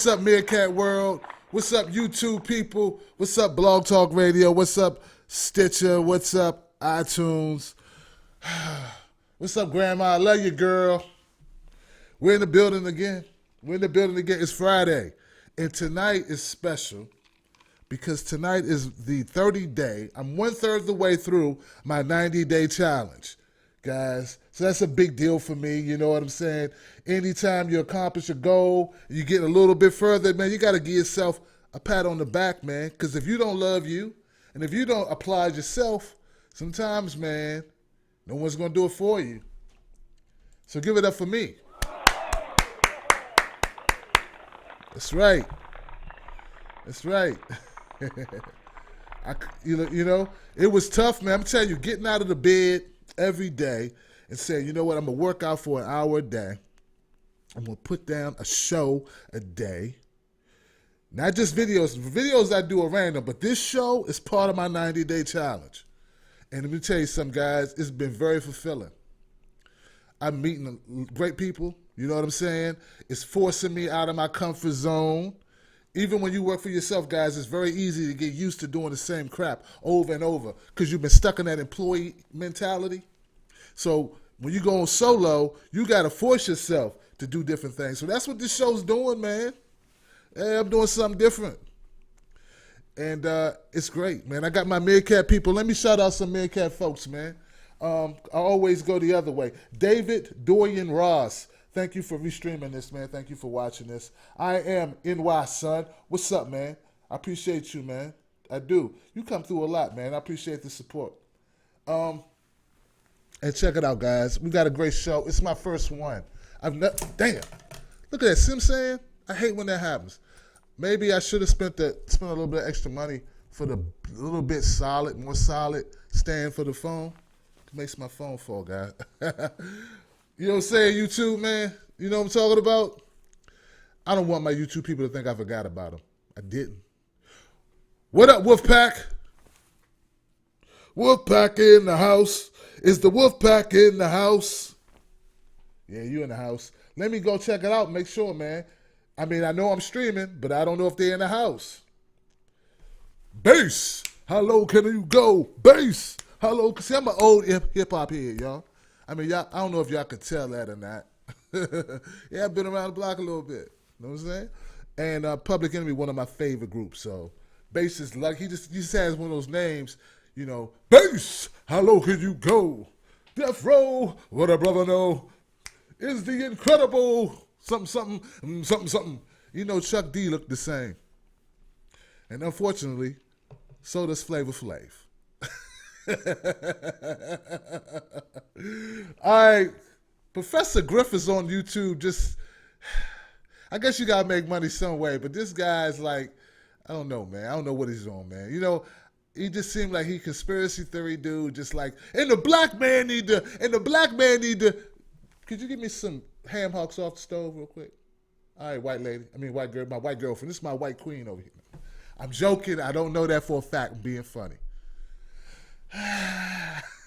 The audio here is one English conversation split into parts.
What's up, Meerkat World? What's up, YouTube people? What's up, Blog Talk Radio? What's up, Stitcher? What's up, iTunes? What's up, Grandma? I love you, girl. We're in the building again. It's Friday. And tonight is special because tonight is the 30th day. I'm 1/3 of the way through my 90-day challenge, guys. So that's a big deal for me, you know what I'm saying? Anytime you accomplish a goal, you get a little bit further, man, you got to give yourself a pat on the back, man, because if you don't love you and if you don't applaud yourself, sometimes, man, no one's going to do it for you. So give it up for me. That's right. You know, it was tough, man. I'm telling you, getting out of the bed every day and saying, you know what, I'm going to work out for an hour a day. I'm going to put down a show a day. Not just videos. Videos I do are random, but this show is part of my 90-day challenge. And let me tell you something, guys. It's been very fulfilling. I'm meeting great people. You know what I'm saying? It's forcing me out of my comfort zone. Even when you work for yourself, guys, it's very easy to get used to doing the same crap over and over because you've been stuck in that employee mentality. So when you go on solo, you got to force yourself to do different things. So that's what this show's doing, man. Hey, I'm doing something different. And it's great, man. I got my Meerkat people. Let me shout out some Meerkat folks, man. I always go the other way. David Dorian Ross. Thank you for restreaming this, man. Thank you for watching this. I am NY, son. What's up, man? I appreciate you, man. I do. You come through a lot, man. I appreciate the support. And check it out, guys. We got a great show. It's my first one. Damn. Look at that. See what I'm saying? I hate when that happens. Maybe I should have spent a little bit of extra money for the little bit more solid stand for the phone. It makes my phone fall, guys. You know what I'm saying, YouTube, man? You know what I'm talking about? I don't want my YouTube people to think I forgot about them. I didn't. What up, Wolfpack? Wolfpack in the house. Is the Wolfpack in the house? Yeah, you in the house. Let me go check it out. Make sure, man. I mean, I know I'm streaming, but I don't know if they're in the house. Bass. How low can you go? Bass. How low? See, I'm an old hip-hop head, y'all. I mean, y'all, I don't know if y'all could tell that or not. Yeah, I've been around the block a little bit. You know what I'm saying? And Public Enemy, one of my favorite groups. So, Bass is like, he just has one of those names, you know, Bass, how low can you go? Death Row, what a brother know, is the incredible something. You know, Chuck D looked the same. And unfortunately, so does Flavor Flav. All right, Professor Griffith's on YouTube. I guess you gotta make money some way, but this guy's like, I don't know, man. I don't know what he's on, man. You know, he just seemed like he conspiracy theory dude, just like, and the black man need to. Could you give me some ham hocks off the stove real quick? All right, white girl, my white girlfriend. This is my white queen over here. I'm joking. I don't know that for a fact. I'm being funny.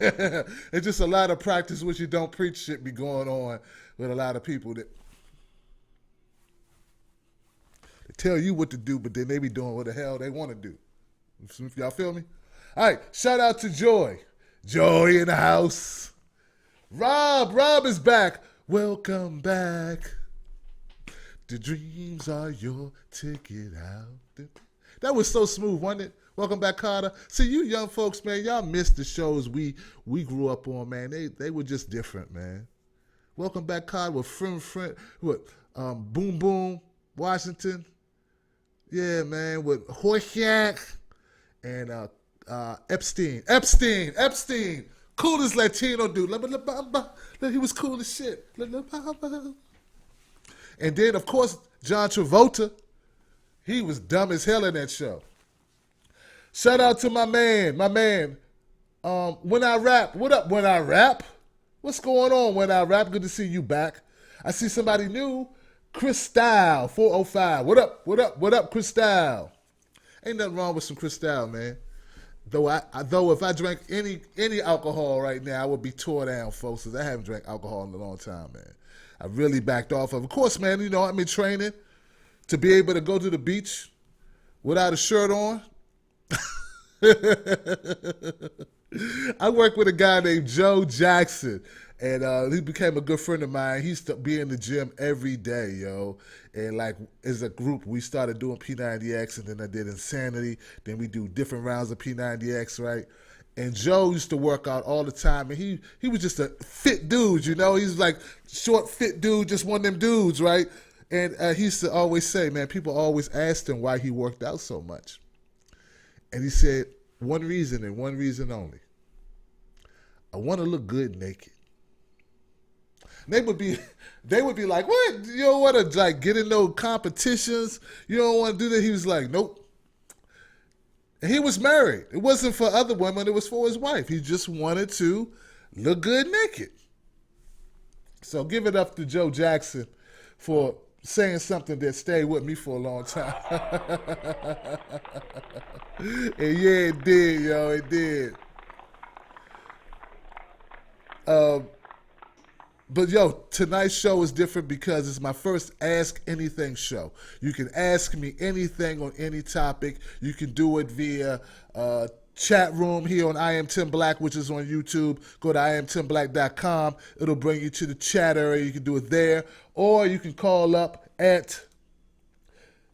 It's just a lot of practice which you don't preach shit be going on with a lot of people that they tell you what to do, but then they be doing what the hell they want to do. Y'all feel me? All right, shout out to Joy in the house. Rob is back. Welcome back. The dreams are your ticket out. That was so smooth, wasn't it? Welcome back, Carter. See, you young folks, man, y'all missed the shows we grew up on, man. They were just different, man. Welcome back, Carter, with Boom Boom, Washington. Yeah, man, with Horshack and Epstein. Coolest Latino dude. He was cool as shit. And then, of course, John Travolta. He was dumb as hell in that show. Shout out to my man. When I Rap. What up, When I Rap? What's going on, When I Rap? Good to see you back. I see somebody new. Chris Style, 405. What up, Chris Style? Ain't nothing wrong with some Chris Style, man. Though if I drank any alcohol right now, I would be tore down, folks, because I haven't drank alcohol in a long time, man. I really backed off of. Of course, man, you know, I'm in training. to be able to go to the beach without a shirt on. I work with a guy named Joe Jackson, and he became a good friend of mine. He used to be in the gym every day, yo. And like as a group, we started doing P90X, and then I did Insanity. Then we do different rounds of P90X, right? And Joe used to work out all the time, and he was just a fit dude, you know. He's like short, fit dude, just one of them dudes, right? And he used to always say, man, people always asked him why he worked out so much. And he said, one reason and one reason only. I want to look good naked. And they would be like, what? You don't want to like get in no competitions? You don't want to do that? He was like, nope. And he was married. It wasn't for other women. It was for his wife. He just wanted to look good naked. So give it up to Joe Jackson for saying something that stayed with me for a long time. And yeah, it did, yo. It did. But yo, tonight's show is different because it's my first Ask Anything show. You can ask me anything on any topic. You can do it via chat room here on I Am Tim Black, which is on YouTube. Go to IamTimBlack.com. It'll bring you to the chat area. You can do it there. Or you can call up at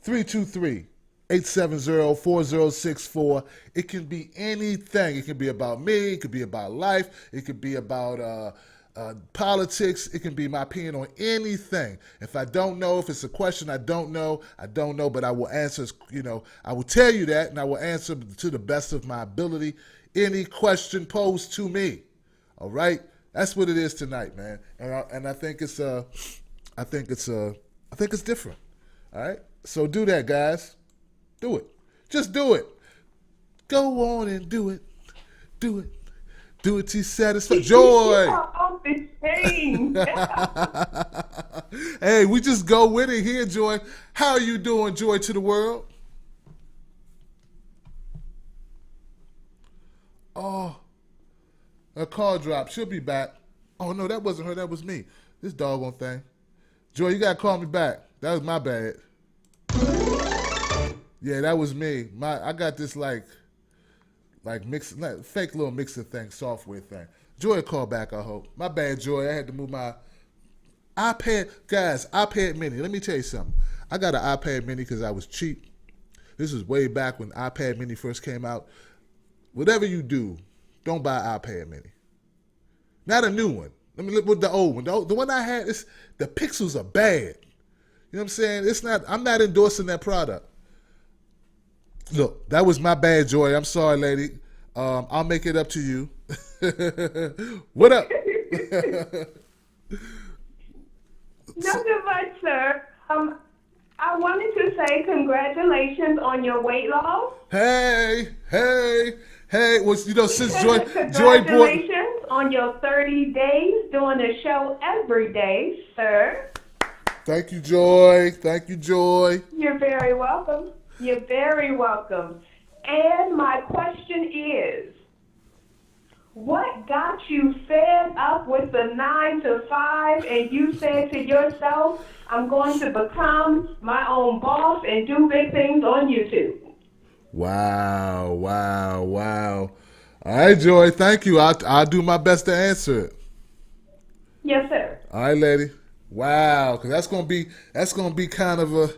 323-870-4064. It can be anything. It can be about me. It could be about life. It could be about politics. It can be my opinion on anything. If I don't know, if it's a question I don't know, but I will answer, I will tell you that, and I will answer to the best of my ability any question posed to me. All right? That's what it is tonight, man. And I think it's different. All right? So do that, guys. Do it. Just do it. Go on and do it. Do it. Do it to satisfy. Joy. Off the chain. Hey, we just go with it here, Joy. How are you doing, Joy to the world? Oh, a call dropped. She'll be back. Oh, no, that wasn't her. That was me. This doggone thing. Joy, you got to call me back. That was my bad. Yeah, that was me. I got this like fake little mixing thing, software thing. Joy call back, I hope. My bad, Joy. I had to move my iPad. Guys, iPad mini. Let me tell you something. I got an iPad mini because I was cheap. This was way back when iPad mini first came out. Whatever you do, don't buy an iPad mini. Not a new one. Let me look with the old one. The one I had, the pixels are bad. You know what I'm saying? I'm not endorsing that product. Look, that was my bad, Joy. I'm sorry, lady. I'll make it up to you. What up? Nothing much, sir. I wanted to say congratulations on your weight loss. Hey. Well, since Joy Congratulations on your 30 days doing the show every day, sir. Thank you, Joy. You're very welcome. You're very welcome. And my question is, what got you fed up with the 9 to 5 and you said to yourself, I'm going to become my own boss and do big things on YouTube? Wow. All right, Joy, thank you. I'll do my best to answer it. Yes, sir. All right, lady. Wow, because that's gonna be kind of a.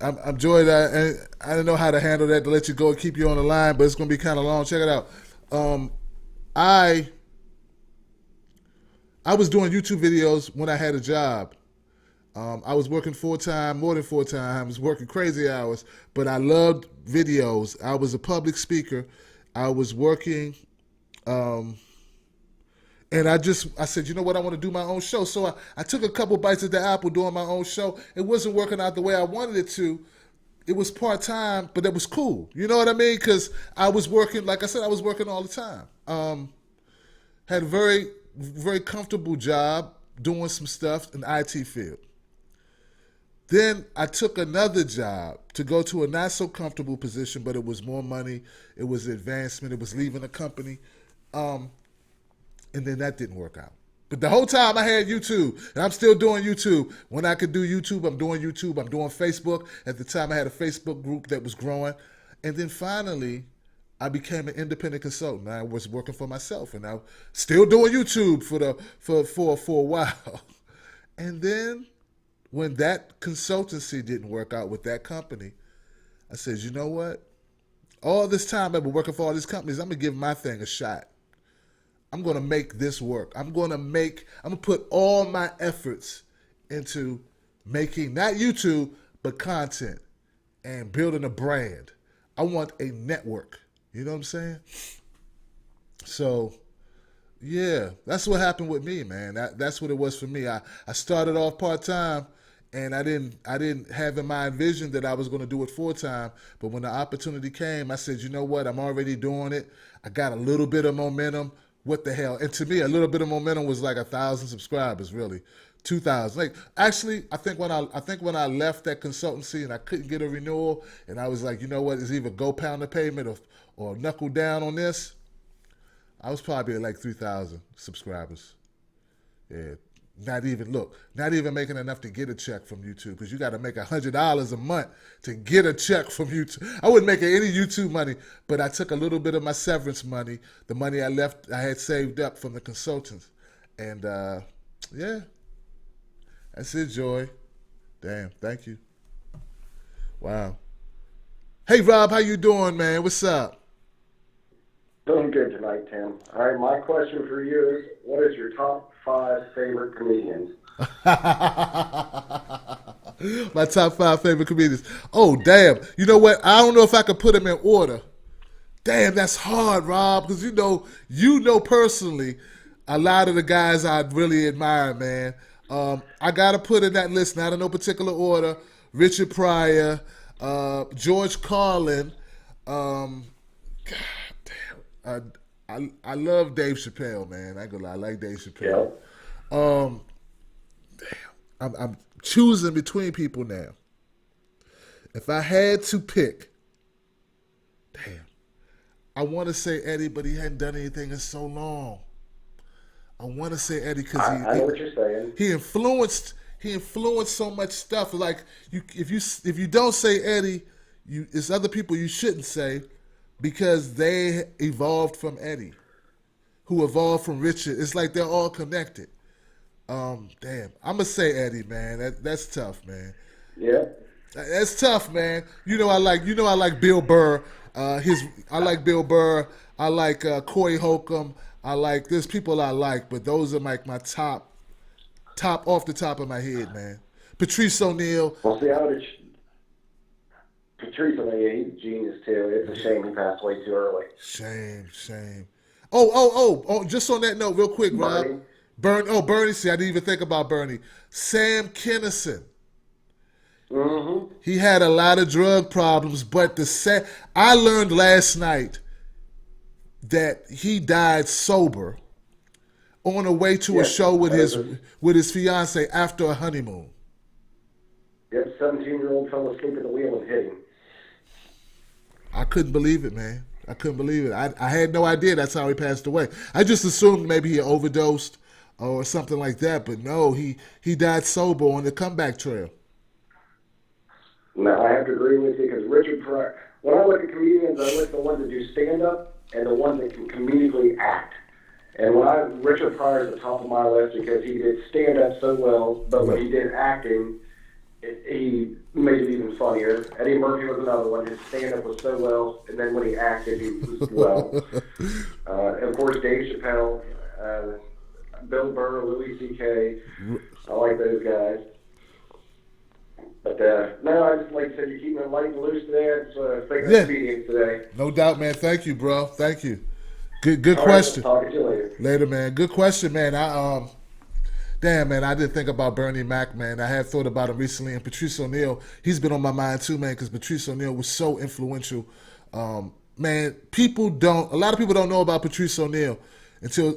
I'm Joy. I don't know how to handle that to let you go and keep you on the line, but it's gonna be kind of long. Check it out. I was doing YouTube videos when I had a job. I was working full-time, more than full-time. I was working crazy hours, but I loved videos. I was a public speaker. I was working, and I said, you know what, I want to do my own show. So I took a couple bites at the apple doing my own show. It wasn't working out the way I wanted it to. It was part-time, but it was cool. You know what I mean? Because I was working, like I said, I was working all the time. Had a very, very comfortable job doing some stuff in the IT field. Then I took another job to go to a not so comfortable position, but it was more money. It was advancement. It was leaving a company. And then that didn't work out. But the whole time I had YouTube, and I'm still doing YouTube. When I could do YouTube, I'm doing YouTube. I'm doing Facebook. At the time, I had a Facebook group that was growing. And then finally, I became an independent consultant. I was working for myself, and I still doing YouTube for a while. And then when that consultancy didn't work out with that company, I said, you know what? All this time I've been working for all these companies, I'm going to give my thing a shot. I'm going to make this work. I'm going to put all my efforts into making, not YouTube, but content and building a brand. I want a network. You know what I'm saying? So, yeah, that's what happened with me, man. That's what it was for me. I started off part-time, and I didn't have in my vision that I was going to do it full-time. But when the opportunity came, I said, you know what? I'm already doing it. I got a little bit of momentum. What the hell? And to me, a little bit of momentum was like 1,000 subscribers, really, 2,000. Like, actually, I think when I left that consultancy and I couldn't get a renewal, and I was like, you know what? It's either go pound the pavement or knuckle down on this. I was probably at like 3,000 subscribers. Yeah, not even making enough to get a check from YouTube, because you got to make $100 a month to get a check from YouTube. I wouldn't make any YouTube money, but I took a little bit of my severance money, the money I had saved up from the consultants, and yeah, that's it, Joy. Damn, thank you. Wow. Hey, Rob, how you doing, man? What's up? Doing good tonight, Tim. All right, my question for you is, what is your top 5 favorite comedians? My top 5 favorite comedians. Oh, damn. You know what? I don't know if I could put them in order. Damn, that's hard, Rob, because you know personally a lot of the guys I really admire, man. I got to put in that list, not in no particular order, Richard Pryor, George Carlin, God damn. I love Dave Chappelle, man. I ain't gonna lie, I like Dave Chappelle. Yeah. Damn. I'm choosing between people now. If I had to pick, damn. I want to say Eddie, but he hadn't done anything in so long. I want to say Eddie because I know what you're saying. He influenced so much stuff. Like if you don't say Eddie, it's other people you shouldn't say, because they evolved from Eddie, who evolved from Richard. It's like they're all connected. Damn, I'm gonna say Eddie, man. That's tough, man. Yeah. That's tough, man. I like Bill Burr. I like Bill Burr. I like Corey Holcomb. There's people I like, but those are like my top off the top of my head, man. Patrice O'Neal. Well, see, Patrice O'Neal, he's a genius too. It's a shame he passed away too early. Shame. Oh, just on that note, real quick, Rob. Bernie. See, I didn't even think about Bernie. Sam Kinison. Mm-hmm. He had a lot of drug problems, but I learned last night that he died sober on the way to a show with his fiance after a honeymoon. Yep, 17-year-old fell asleep at the wheel and hit him. I couldn't believe it, man. I couldn't believe it. I had no idea that's how he passed away. I just assumed maybe he overdosed or something like that, but no, he died sober on the comeback trail. No, I have to agree with you, because Richard Pryor, when I look at comedians, I look at the ones that do stand-up and the ones that can comedically act. And Richard Pryor is at the top of my list because he did stand-up so well, but when he did acting, he made it even funnier. Eddie Murphy was another one. His stand-up was so well, and then when he acted, he was well. Of course, Dave Chappelle, Bill Burr, Louis C.K. I like those guys. But no, I just like I said, you're keeping it light and loose today. It's comedians today. No doubt, man. Thank you, bro. Thank you. Good question. Right, talk to you later. Later, man. Good question, man. Damn, man, I didn't think about Bernie Mac, man. I had thought about him recently, and Patrice O'Neal, he's been on my mind too, man, because Patrice O'Neal was so influential. Man, a lot of people don't know about Patrice O'Neal until,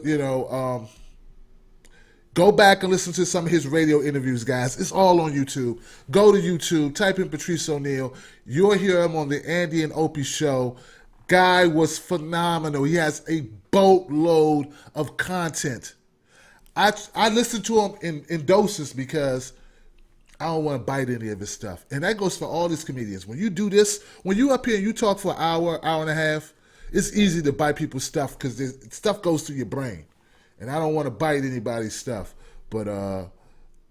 go back and listen to some of his radio interviews, guys. It's all on YouTube. Go to YouTube, type in Patrice O'Neal. You'll hear him on the Andy and Opie show. Guy was phenomenal. He has a boatload of content. I listen to him in doses because I don't want to bite any of his stuff. And that goes for all these comedians. When you do this, when you up here and you talk for an hour, hour and a half, it's easy to bite people's stuff because stuff goes through your brain. And I don't want to bite anybody's stuff. But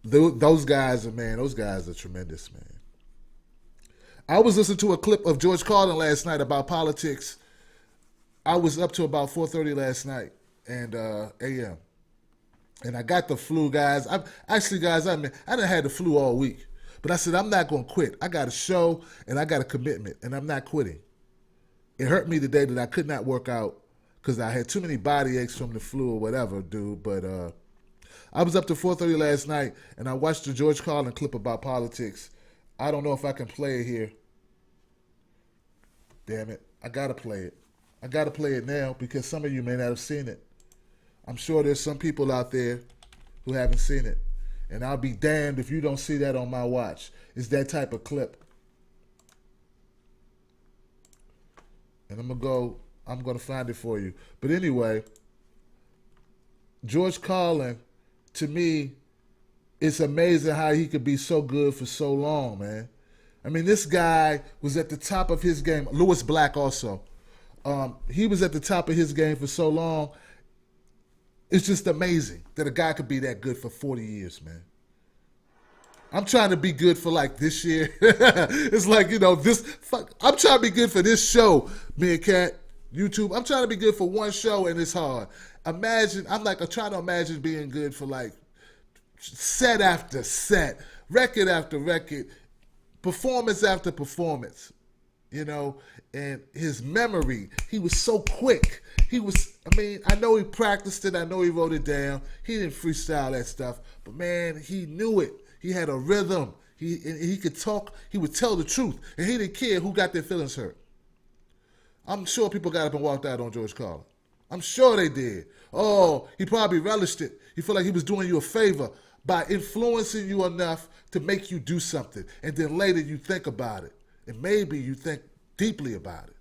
those guys are tremendous, man. I was listening to a clip of George Carlin last night about politics. I was up to about 4:30 last night and a.m. And I got the flu, guys. I done had the flu all week. But I said, I'm not going to quit. I got a show, and I got a commitment, and I'm not quitting. It hurt me today that I could not work out because I had too many body aches from the flu or whatever, dude. But I was up to 4:30 last night, and I watched the George Carlin clip about politics. I don't know if I can play it here. Damn it. I got to play it. I got to play it now because some of you may not have seen it. I'm sure there's some people out there who haven't seen it. And I'll be damned if you don't see that on my watch. It's that type of clip. And I'm going to find it for you. But anyway, George Carlin, to me, it's amazing how he could be so good for so long, man. I mean, this guy was at the top of his game. Lewis Black also. He was at the top of his game for so long. It's just amazing that a guy could be that good for 40 years, man. I'm trying to be good for like this year. It's like, I'm trying to be good for this show, me and Kat, YouTube. I'm trying to be good for one show and it's hard. I'm trying to imagine being good for like set after set, record after record, performance after performance, and his memory, he was so quick. I know he practiced it. I know he wrote it down. He didn't freestyle that stuff, but man, he knew it. He had a rhythm. He could talk. He would tell the truth, and he didn't care who got their feelings hurt. I'm sure people got up and walked out on George Carlin. I'm sure they did. Oh, he probably relished it. He felt like he was doing you a favor by influencing you enough to make you do something, and then later you think about it, and maybe you think deeply about it.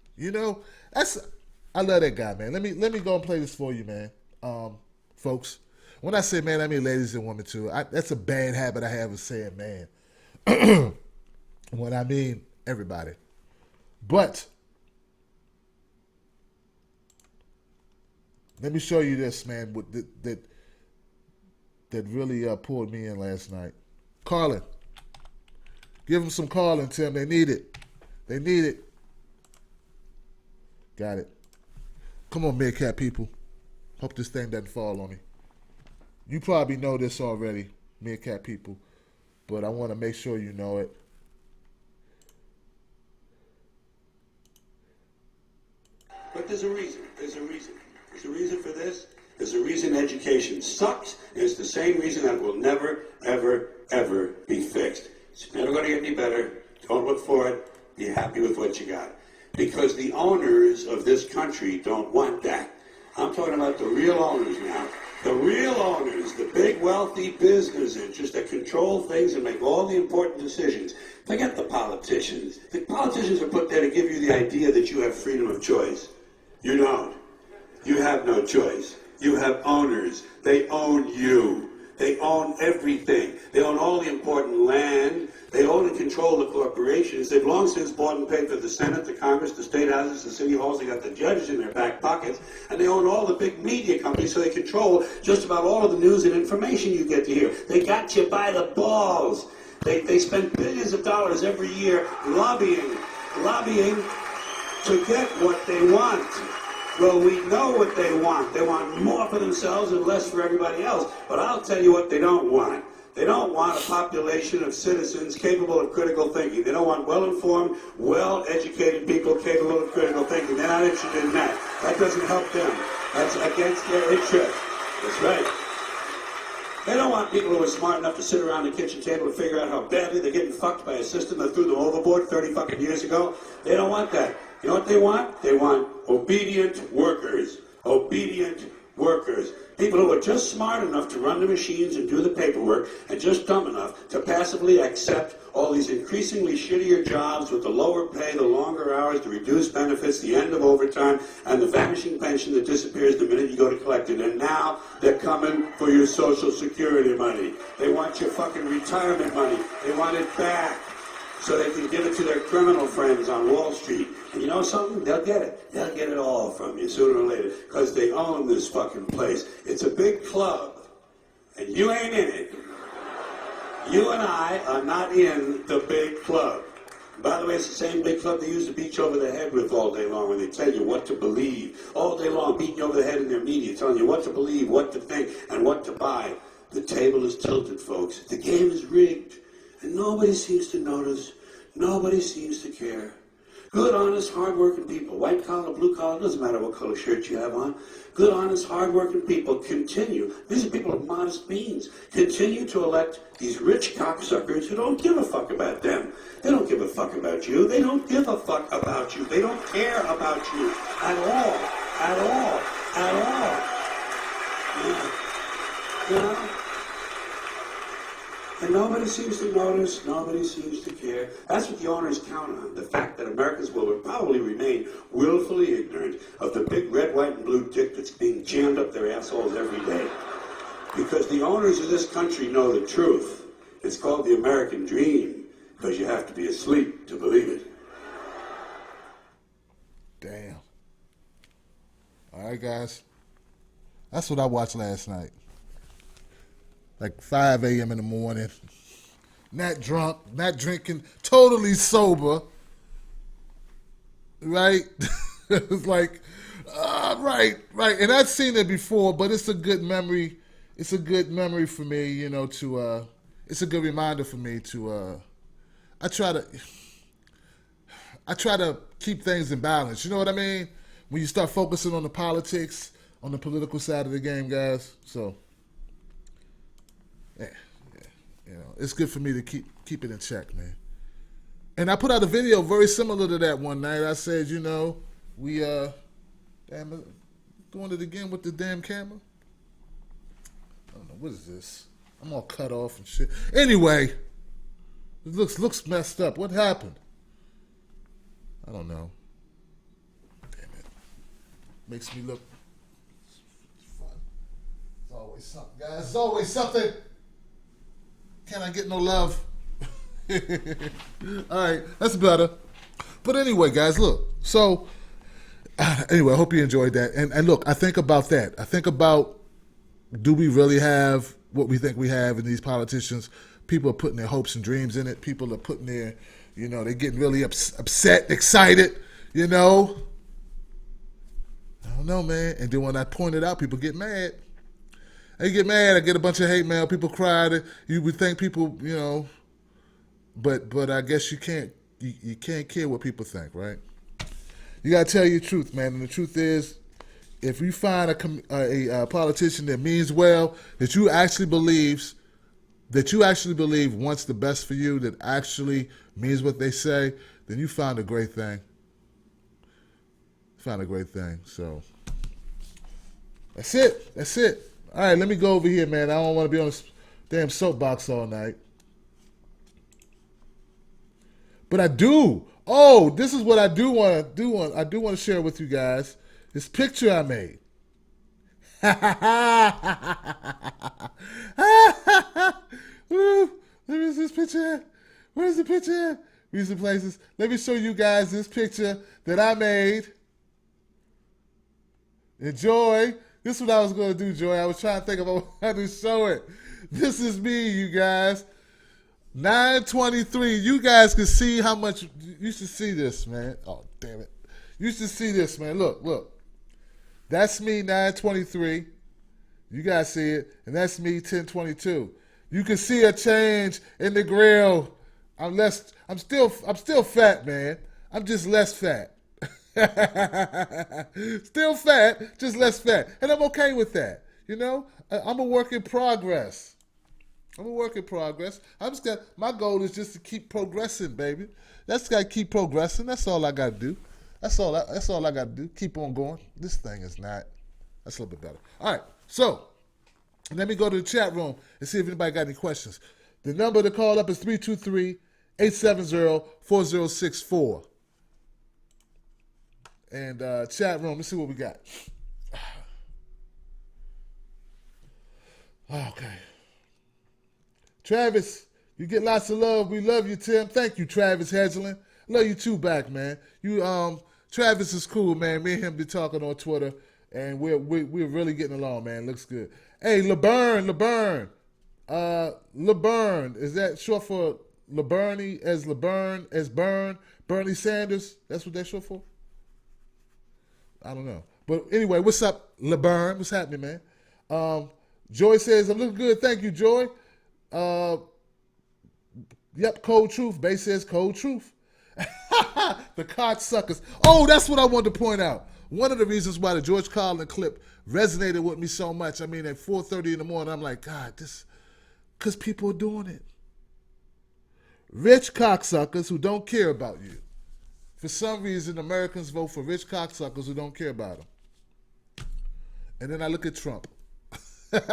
I love that guy, man. Let me go and play this for you, man. Folks, when I say man, I mean ladies and women too. That's a bad habit I have of saying man. When I mean everybody. But let me show you this, man, that really pulled me in last night. Carlin. Give them some Carlin, Tim. They need it. They need it. Got it. Come on, Meerkat people. Hope this thing doesn't fall on me. You probably know this already, Meerkat people, but I want to make sure you know it. But there's a reason. There's a reason. There's a reason for this. There's a reason education sucks. And it's the same reason that will never, ever, ever be fixed. It's never going to get any better. Don't look for it. Be happy with what you got. Because the owners of this country don't want that. I'm talking about the real owners now. The real owners, the big wealthy business interests that control things and make all the important decisions. Forget the politicians. The politicians are put there to give you the idea that you have freedom of choice. You don't. You have no choice. You have owners. They own you. They own everything. They own all the important land. They own and control the corporations. They've long since bought and paid for the Senate, the Congress, the state houses, the city halls. They got the judges in their back pockets. And they own all the big media companies, so they control just about all of the news and information you get to hear. They got you by the balls. They spend billions of dollars every year lobbying to get what they want. Well, we know what they want. They want more for themselves and less for everybody else. But I'll tell you what they don't want. They don't want a population of citizens capable of critical thinking. They don't want well-informed, well-educated people capable of critical thinking. They're not interested in that. That doesn't help them. That's against their interest. That's right. They don't want people who are smart enough to sit around the kitchen table and figure out how badly they're getting fucked by a system that threw them overboard 30 fucking years ago. They don't want that. You know what they want? They want obedient workers. Obedient workers. People who are just smart enough to run the machines and do the paperwork and just dumb enough to passively accept all these increasingly shittier jobs with the lower pay, the longer hours, the reduced benefits, the end of overtime, and the vanishing pension that disappears the minute you go to collect it. And now they're coming for your Social Security money. They want your fucking retirement money. They want it back so they can give it to their criminal friends on Wall Street. And you know something? They'll get it. They'll get it all from you sooner or later because they own this fucking place. It's a big club, and you ain't in it. You and I are not in the big club. By the way, it's the same big club they use to beat you over the head with all day long when they tell you what to believe. All day long, beating you over the head in their media, telling you what to believe, what to think, and what to buy. The table is tilted, folks. The game is rigged. And nobody seems to notice. Nobody seems to care. Good, honest, hard-working people, white collar, blue collar, doesn't matter what color shirt you have on. Good, honest, hard-working people continue. These are people of modest means. Continue to elect these rich cocksuckers who don't give a fuck about them. They don't give a fuck about you. They don't give a fuck about you. They don't care about you at all. At all. At all. Yeah. You know? And nobody seems to notice, nobody seems to care. That's what the owners count on, the fact that Americans will probably remain willfully ignorant of the big red, white, and blue dick that's being jammed up their assholes every day. Because the owners of this country know the truth. It's called the American dream, because you have to be asleep to believe it. Damn. All right, guys. That's what I watched last night. Like 5 a.m. in the morning. Not drunk, not drinking, totally sober. Right? It's like, right. And I've seen it before, but it's a good memory. It's a good memory for me, you know, it's a good reminder for me to, I try to keep things in balance. You know what I mean? When you start focusing on the politics, on the political side of the game, guys. So, yeah, you know, it's good for me to keep it in check, man. And I put out a video very similar to that one night. I said, you know, we damn, doing it again with the damn camera. I don't know, what is this? I'm all cut off and shit. Anyway, it looks messed up. What happened? I don't know. Damn it. Makes me look. It's fun. It's always something, guys. It's always something. Can I get no love? All right, that's better. But anyway, guys, look. So, anyway, I hope you enjoyed that. And look, I think about that. I think about, do we really have what we think we have in these politicians? People are putting their hopes and dreams in it. People are putting their, you know, they're getting really upset, excited, you know. I don't know, man. And then when I point it out, people get mad. They get mad. I get a bunch of hate mail. People cry. You would think people, you know, but I guess you can't care what people think, right? You gotta tell your truth, man. And the truth is, if you find a politician that means well, that you actually believe wants the best for you, that actually means what they say, then you found a great thing. Found a great thing. So that's it. All right, let me go over here, man. I don't want to be on this damn soapbox all night. But I do. Oh, this is what I do want to do. I do want to share with you guys this picture I made. Where is this picture at? Where's the picture at? Recent places. Let me show you guys this picture that I made. Enjoy. This is what I was going to do, Joy. I was trying to think about how to show it. This is me, you guys. 9/23. You guys can see how much. You should see this, man. Oh, damn it. You should see this, man. Look. That's me, 9/23. You guys see it. And that's me, 10/22. You can see a change in the grill. I'm still fat, man. I'm just less fat. Still fat, just less fat. And I'm okay with that. You know? I'm a work in progress. My goal is just to keep progressing, baby. That's got to keep progressing. That's all I got to do. That's all I got to do. Keep on going. This thing is not. That's a little bit better. All right. So, let me go to the chat room and see if anybody got any questions. The number to call up is 323 870-4064. And chat room, let's see what we got. Okay. Travis, you get lots of love. We love you, Tim. Thank you, Travis Hedgeland. Love you too back, man. Travis is cool, man. Me and him be talking on Twitter, and we're really getting along, man. Looks good. Hey, LeBurn. LeBurn, is that short for LeBurnie as Burn? Bernie Sanders? That's what that's short for? I don't know. But anyway, what's up, LeBurn? What's happening, man? Joy says, I'm looking good. Thank you, Joy. Yep, cold truth. Bay says cold truth. The cocksuckers. Oh, that's what I wanted to point out. One of the reasons why the George Carlin clip resonated with me so much, I mean, at 4:30 in the morning, I'm like, God, because people are doing it. Rich cocksuckers who don't care about you. For some reason, Americans vote for rich cocksuckers who don't care about them. And then I look at Trump. And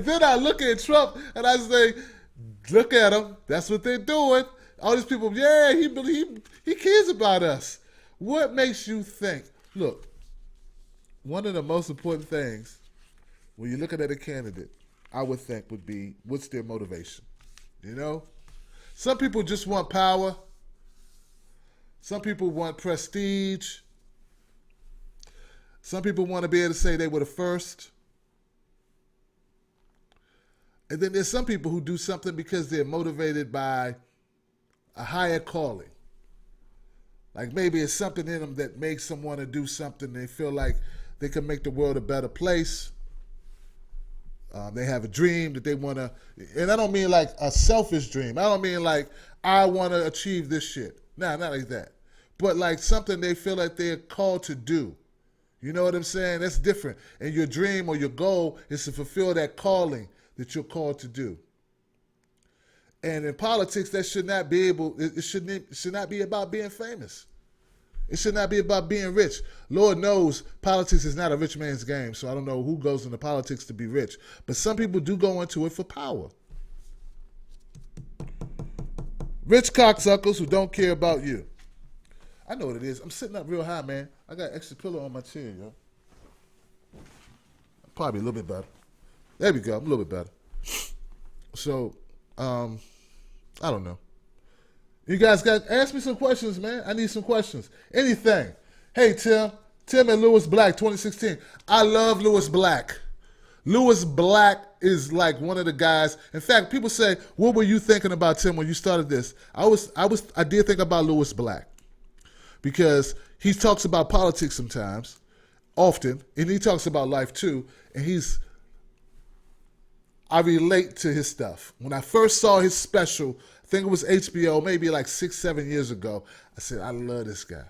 then I look at Trump and I say, look at him. That's what they're doing. All these people, yeah, he cares about us. What makes you think? Look, one of the most important things when you're looking at a candidate, I would think would be, what's their motivation? You know? Some people just want power. Some people want prestige. Some people want to be able to say they were the first. And then there's some people who do something because they're motivated by a higher calling. Like maybe it's something in them that makes them want to do something. They feel like they can make the world a better place. They have a dream that they want to, and I don't mean like a selfish dream. I don't mean like I want to achieve this shit. Nah, not like that. But like something they feel like they're called to do. You know what I'm saying? That's different. And your dream or your goal is to fulfill that calling that you're called to do. And in politics, that should not be it should not be about being famous. It should not be about being rich. Lord knows politics is not a rich man's game, so I don't know who goes into politics to be rich. But some people do go into it for power. Rich cocksuckers who don't care about you. I know what it is. I'm sitting up real high, man. I got extra pillow on my chair, yo. Probably a little bit better. There we go. I'm a little bit better. So, I don't know. You guys ask me some questions, man. I need some questions. Anything. Hey, Tim and Lewis Black, 2016. I love Lewis Black. Lewis Black is like one of the guys. In fact, people say, what were you thinking about, Tim, when you started this? I did think about Lewis Black because he talks about politics sometimes, often, and he talks about life too, and I relate to his stuff. When I first saw his special, I think it was HBO, maybe like 6-7 years ago, I said, I love this guy.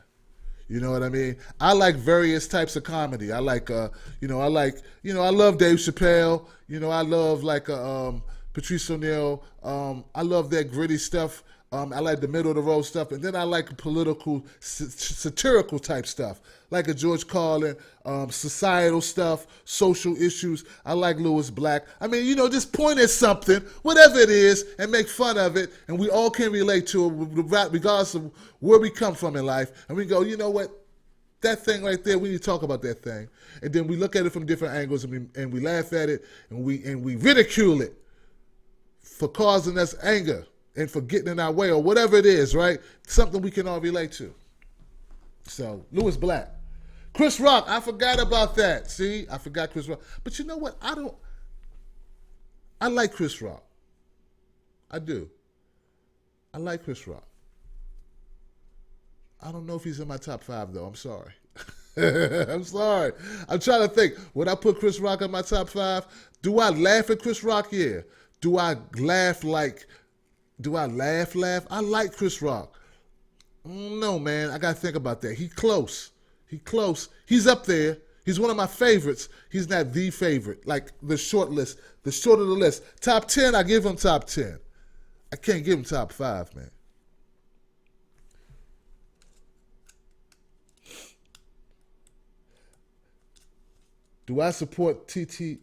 You know what I mean? I like various types of comedy. I like, I love Dave Chappelle. I love like Patrice O'Neal. I love that gritty stuff. I like the middle of the road stuff. And then I like political, satirical type stuff, like a George Carlin, societal stuff, social issues. I like Lewis Black. I mean, just point at something, whatever it is, and make fun of it. And we all can relate to it, regardless of where we come from in life. And we go, you know what? That thing right there, we need to talk about that thing. And then we look at it from different angles, and we laugh at it, and we ridicule it for causing us anger and for getting in our way or whatever it is, right? Something we can all relate to. So, Lewis Black. Chris Rock, I forgot about that. See, I forgot Chris Rock. But you know what? I like Chris Rock. I do. I like Chris Rock. I don't know if he's in my top 5, though. I'm sorry. I'm sorry. I'm trying to think. Would I put Chris Rock in my top 5? Do I laugh at Chris Rock? Yeah. Do I laugh? I like Chris Rock. No, man. I got to think about that. He close. He's up there. He's one of my favorites. He's not the favorite. Like the short list. The short of the list. Top 10, I give him top 10. I can't give him top 5, man. Do I support TPP?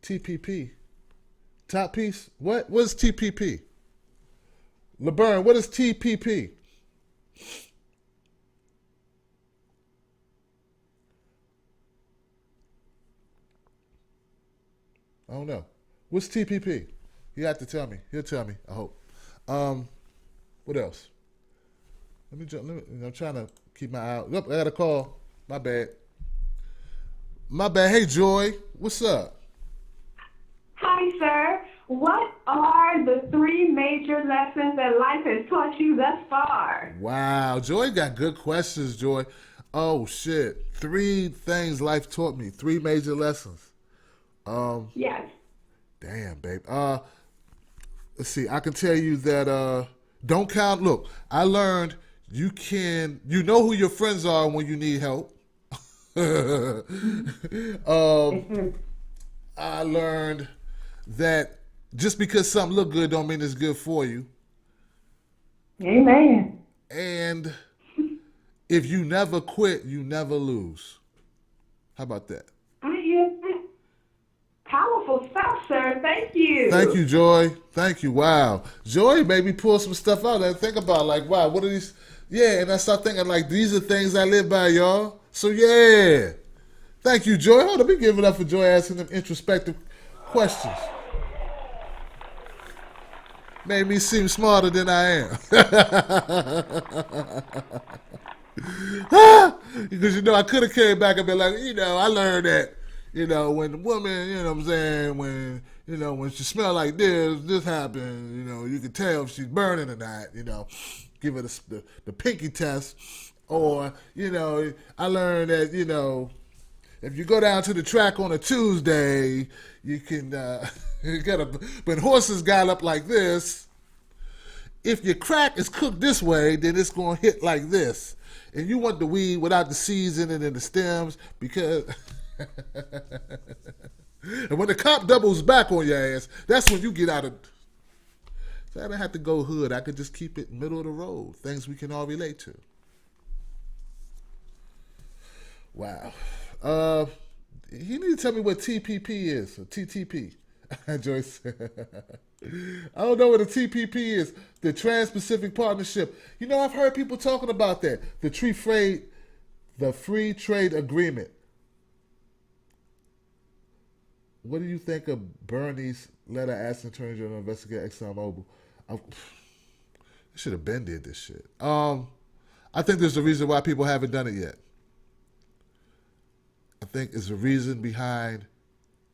TPP. Top piece? What's TPP? LeBron, what is TPP? I don't know. What's TPP? You have to tell me. He'll tell me, I hope. What else? I'm trying to keep my eye out. Look, I got a call. My bad. Hey, Joy. What's up? Hi, sir. What are the 3 major lessons that life has taught you thus far? Wow. Joy got good questions, Joy. Oh, shit. 3 things life taught me. 3 major lessons. Yes. Damn, babe. Let's see. I can tell you that don't count. Look, I learned you know who your friends are when you need help. I learned that just because something look good don't mean it's good for you. Amen. And if you never quit, you never lose. How about that? I hear that. Powerful stuff, sir. Thank you. Thank you, Joy. Thank you. Wow. Joy made me pull some stuff out and think about, like, wow, what are these? Yeah, and I start thinking, like, these are things I live by, y'all. So, yeah. Thank you, Joy. Hold on, be giving up for Joy asking them introspective questions. Made me seem smarter than I am. Because, I could have came back and been like, I learned that, when the woman, you know what I'm saying, when she smell like this happened, you can tell if she's burning or not, give her the pinky test. Or, I learned that, if you go down to the track on a Tuesday, you can when horses got up like this, if your crack is cooked this way, then it's going to hit like this. And you want the weed without the seeds in it and the stems because... And when the cop doubles back on your ass, that's when you get out of... So I don't have to go hood. I could just keep it middle of the road. Things we can all relate to. Wow. You need to tell me what TPP is, or TTP. Joyce. I don't know what a TPP is. The Trans-Pacific Partnership. I've heard people talking about that. The Free Trade Agreement. What do you think of Bernie's letter asking Attorney General to investigate ExxonMobil? I should have been did this shit. I think there's a reason why people haven't done it yet. I think it's a reason behind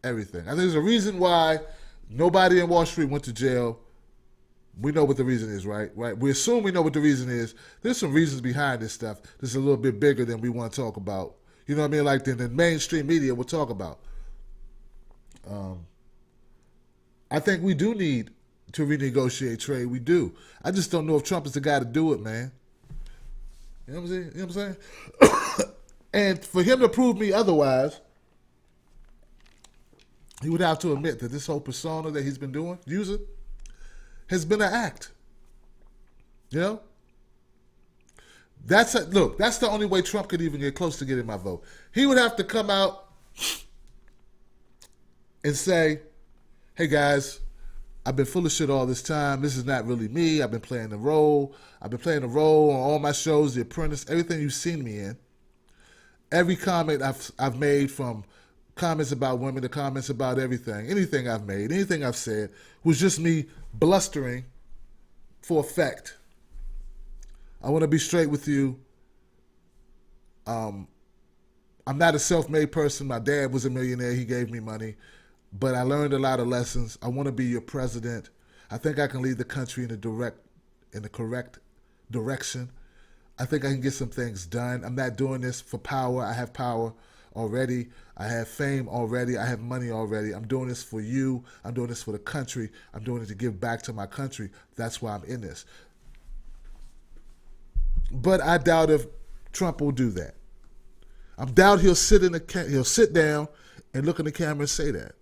everything. I think there's a reason why nobody in Wall Street went to jail. We know what the reason is, right? Right? We assume we know what the reason is. There's some reasons behind this stuff that's a little bit bigger than we want to talk about. You know what I mean? Like the mainstream media will talk about. I think we do need to renegotiate trade. We do. I just don't know if Trump is the guy to do it, man. You know what I'm saying? And for him to prove me otherwise, he would have to admit that this whole persona that he's been using, has been an act. That's the only way Trump could even get close to getting my vote. He would have to come out and say, hey guys, I've been full of shit all this time. This is not really me. I've been playing a role. I've been playing a role on all my shows, The Apprentice, everything you've seen me in. Every comment I've made, from comments about women to comments about everything, anything I've made, anything I've said, was just me blustering for effect. I want to be straight with you. I'm not a self-made person. My dad was a millionaire. He gave me money. But I learned a lot of lessons. I want to be your president. I think I can lead the country in the correct direction. I think I can get some things done. I'm not doing this for power. I have power already. I have fame already. I have money already. I'm doing this for you. I'm doing this for the country. I'm doing it to give back to my country. That's why I'm in this. But I doubt if Trump will do that. I doubt he'll sit down and look in the camera and say that.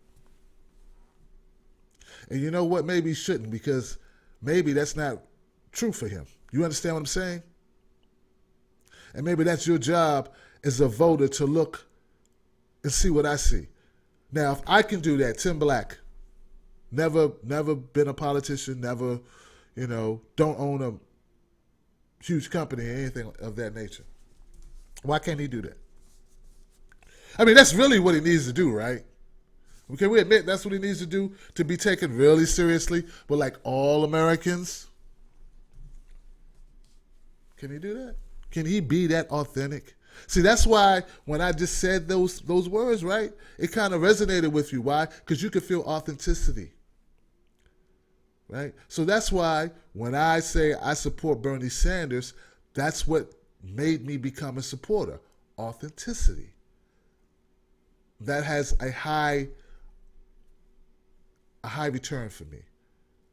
And you know what? Maybe he shouldn't, because maybe that's not true for him. You understand what I'm saying? And maybe that's your job as a voter, to look and see what I see. Now, if I can do that, Tim Black, Never been a politician, never, don't own a huge company or anything of that nature. Why can't he do that? I mean, that's really what he needs to do, right? Can we admit that's what he needs to do to be taken really seriously? But like all Americans, can he do that? Can he be that authentic? See, that's why when I just said those words, right, it kind of resonated with you. Why? Because you could feel authenticity, right? So that's why when I say I support Bernie Sanders, that's what made me become a supporter. Authenticity. That has a high return for me.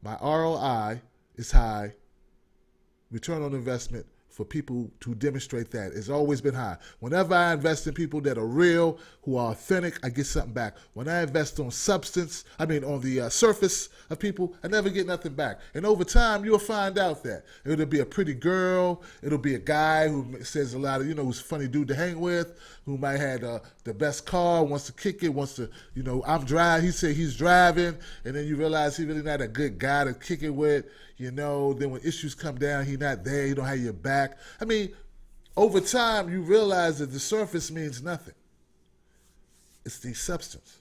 My ROI is high. Return on investment for people to demonstrate that has always been high. Whenever I invest in people that are real, who are authentic, I get something back. When I invest on on the surface of people, I never get nothing back. And over time, you'll find out that. It'll be a pretty girl. It'll be a guy who says a lot of, who's a funny dude to hang with, who might have the best car, wants to kick it, wants to, I'm driving. He said he's driving, and then you realize he's really not a good guy to kick it with. Then when issues come down, he's not there. He don't have your back. I mean, over time, you realize that the surface means nothing. It's the substance.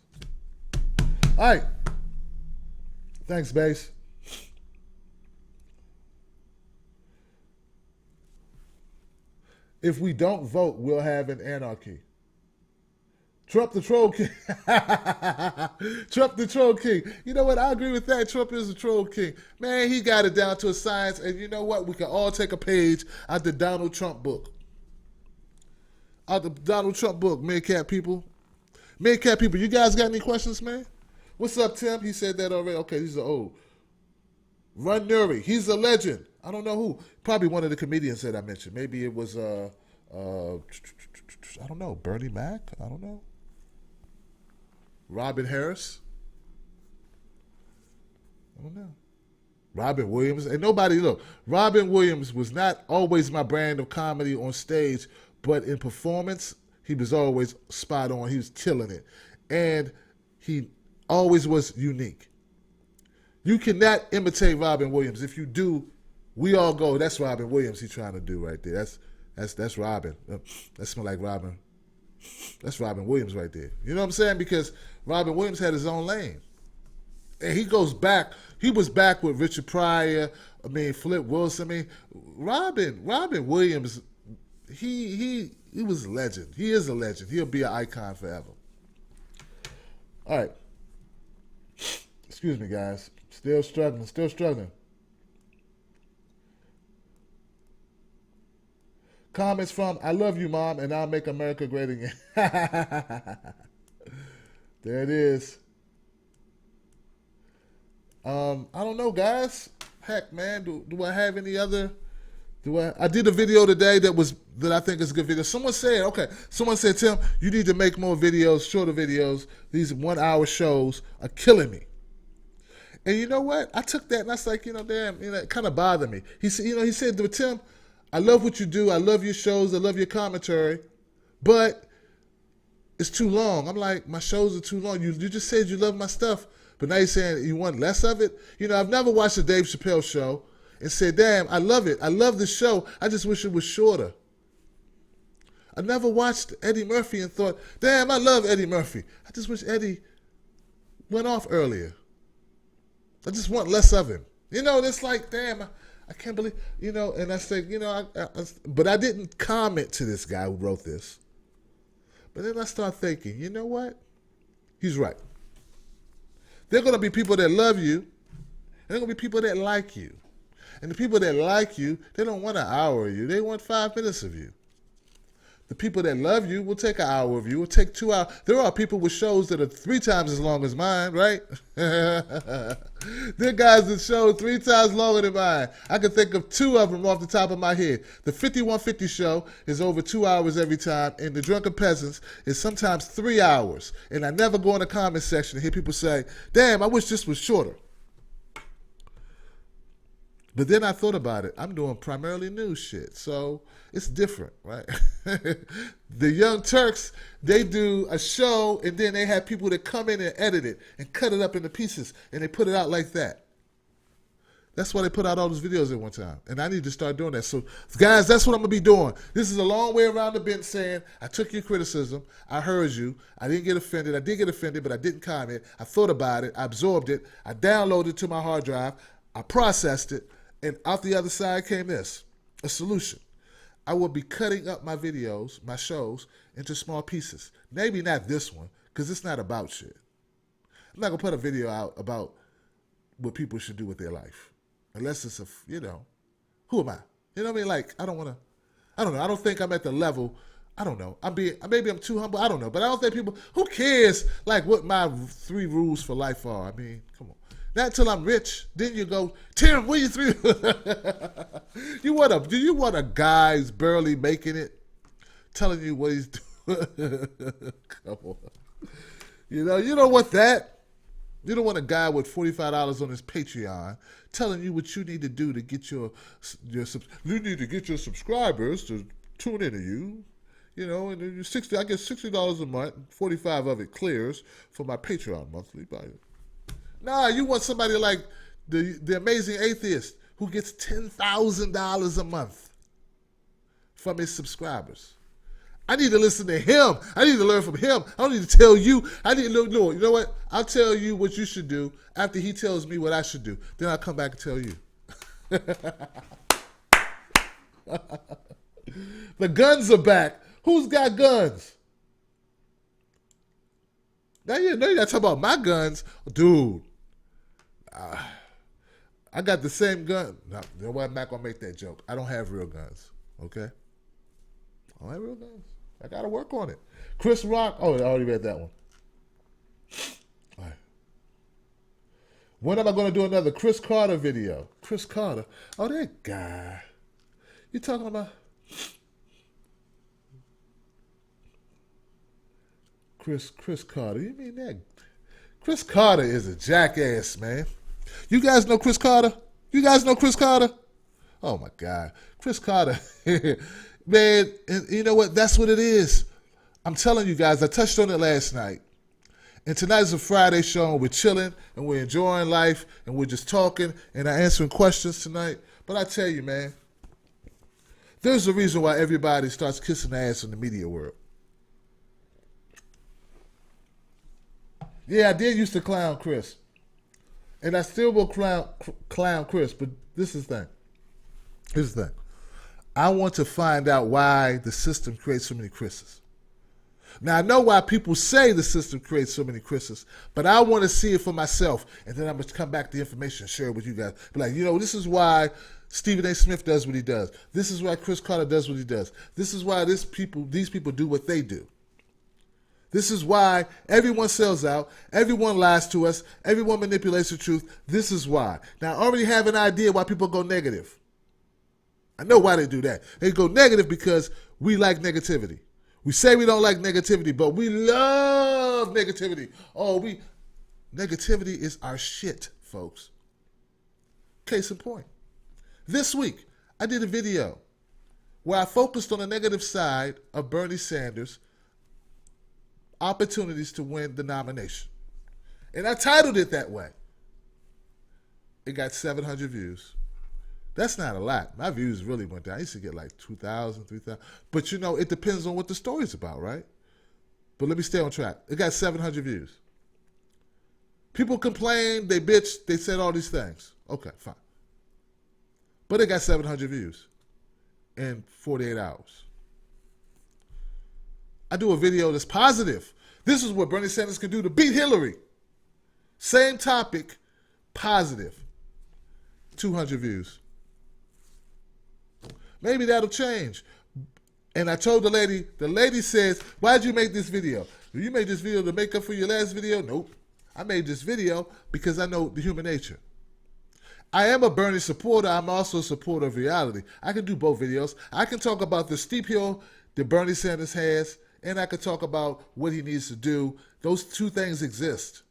All right. Thanks, Bass. If we don't vote, we'll have an anarchy. Trump the troll king. Trump the troll king. You know what? I agree with that. Trump is the troll king. Man, he got it down to a science. And you know what? We can all take a page out the Donald Trump book. Out the Donald Trump book, Meerkat people. Meerkat people, you guys got any questions, man? What's up, Tim? He said that already. Okay, these are old. Run Nuri. He's a legend. I don't know who. Probably one of the comedians that I mentioned. Maybe it was, I don't know, Bernie Mac? I don't know. Robin Harris? I don't know. Robin Williams? And look, Robin Williams was not always my brand of comedy on stage, but in performance, he was always spot on. He was killing it. And he always was unique. You cannot imitate Robin Williams. If you do, we all go, that's Robin Williams he's trying to do right there. That's Robin. That smell like Robin. That's Robin Williams right there. You know what I'm saying? Because Robin Williams had his own lane. And he goes back. He was back with Richard Pryor. Flip Wilson. Robin Williams, he was a legend. He is a legend. He'll be an icon forever. All right. Excuse me, guys. Still struggling. Comments from, I love you, Mom, and I'll make America great again. There it is. I don't know, guys. Heck, man, do I have any other? I did a video today that I think is a good video. Someone said, Tim, you need to make more videos, shorter videos. These 1 hour shows are killing me. And you know what? I took that and I was like, damn, it kind of bothered me. He said, Tim, I love what you do. I love your shows. I love your commentary. But it's too long. I'm like, my shows are too long. You just said you love my stuff, but now you're saying you want less of it? I've never watched the Dave Chappelle show and said, damn, I love it. I love the show. I just wish it was shorter. I never watched Eddie Murphy and thought, damn, I love Eddie Murphy. I just wish Eddie went off earlier. I just want less of him. It's like, damn, I can't believe, and I said, but I didn't comment to this guy who wrote this. But then I start thinking, you know what? He's right. There are going to be people that love you, and there are going to be people that like you. And the people that like you, they don't want an hour of you. They want 5 minutes of you. The people that love you will take an hour of you, will take 2 hours. There are people with shows that are 3 times as long as mine, right? There are guys that show 3 times longer than mine. I can think of 2 of them off the top of my head. The 5150 show is over 2 hours every time, and the Drunken Peasants is sometimes 3 hours. And I never go in the comment section and hear people say, damn, I wish this was shorter. But then I thought about it. I'm doing primarily news shit, so it's different, right? The Young Turks, they do a show, and then they have people that come in and edit it and cut it up into pieces, and they put it out like that. That's why they put out all those videos at one time. And I need to start doing that. So, guys, that's what I'm going to be doing. This is a long way around the bend saying, I took your criticism. I heard you. I didn't get offended. I did get offended, but I didn't comment. I thought about it. I absorbed it. I downloaded it to my hard drive. I processed it. And out the other side came this, a solution. I will be cutting up my videos, my shows, into small pieces. Maybe not this one, because it's not about shit. I'm not going to put a video out about what people should do with their life. Unless it's who am I? You know what I mean? Like, I don't know. I don't think I'm at the level. I don't know. Maybe I'm too humble. I don't know. But I don't think people, who cares, like, what my 3 rules for life are? I mean, come on. Not until I'm rich. Then you go, Tim, what are your 3? Do you want a guy who's barely making it telling you what he's doing? Come on. You don't want that. You don't want a guy with $45 on his Patreon telling you what you need to do to get you need to get your subscribers to tune into you. You know, and then I get $60 a month, 45 of it clears for my Patreon monthly. Nah, you want somebody like the amazing atheist who gets $10,000 a month from his subscribers. I need to listen to him. I need to learn from him. I don't need to tell you. I need to know. You know what? I'll tell you what you should do after he tells me what I should do. Then I'll come back and tell you. The guns are back. Who's got guns? Now you know you gotta talk about my guns. Dude, I got the same gun. No, you know what? I'm not gonna make that joke. I don't have real guns. Okay? I don't have real guns. I gotta work on it. Chris Rock. Oh, I already read that one. All right. When am I gonna do another Chris Carter video? Chris Carter. Oh, that guy. You talking about Chris Carter? You mean that? Chris Carter is a jackass, man. You guys know Chris Carter? You guys know Chris Carter? Oh my God, Chris Carter. Man, and you know what? That's what it is. I'm telling you guys, I touched on it last night. And tonight's a Friday show, and we're chilling, and we're enjoying life, and we're just talking, and I'm answering questions tonight. But I tell you, man, there's a reason why everybody starts kissing ass in the media world. Yeah, I did used to clown Chris. And I still will clown Chris, but this is the thing. Here's the thing. I want to find out why the system creates so many Chris's. Now, I know why people say the system creates so many Chris's, but I want to see it for myself, and then I'm going to come back to the information and share it with you guys. Be like, this is why Stephen A. Smith does what he does. This is why Chris Carter does what he does. This is why these people do what they do. This is why everyone sells out, everyone lies to us, everyone manipulates the truth. This is why. Now, I already have an idea why people go negative. I know why they do that. They go negative because we like negativity. We say we don't like negativity, but we love negativity. Negativity is our shit, folks. Case in point. This week, I did a video where I focused on the negative side of Bernie Sanders' opportunities to win the nomination. And I titled it that way. It got 700 views. That's not a lot. My views really went down. I used to get like 2,000, 3,000. But it depends on what the story's about, right? But let me stay on track. It got 700 views. People complained, they bitched, they said all these things. Okay, fine. But it got 700 views in 48 hours. I do a video that's positive. This is what Bernie Sanders can do to beat Hillary. Same topic, positive. 200 views. Maybe that'll change. And I told the lady says, why'd you make this video? Did you make this video to make up for your last video? Nope. I made this video because I know the human nature. I am a Bernie supporter. I'm also a supporter of reality. I can do both videos. I can talk about the steep hill that Bernie Sanders has, and I can talk about what he needs to do. Those two things exist.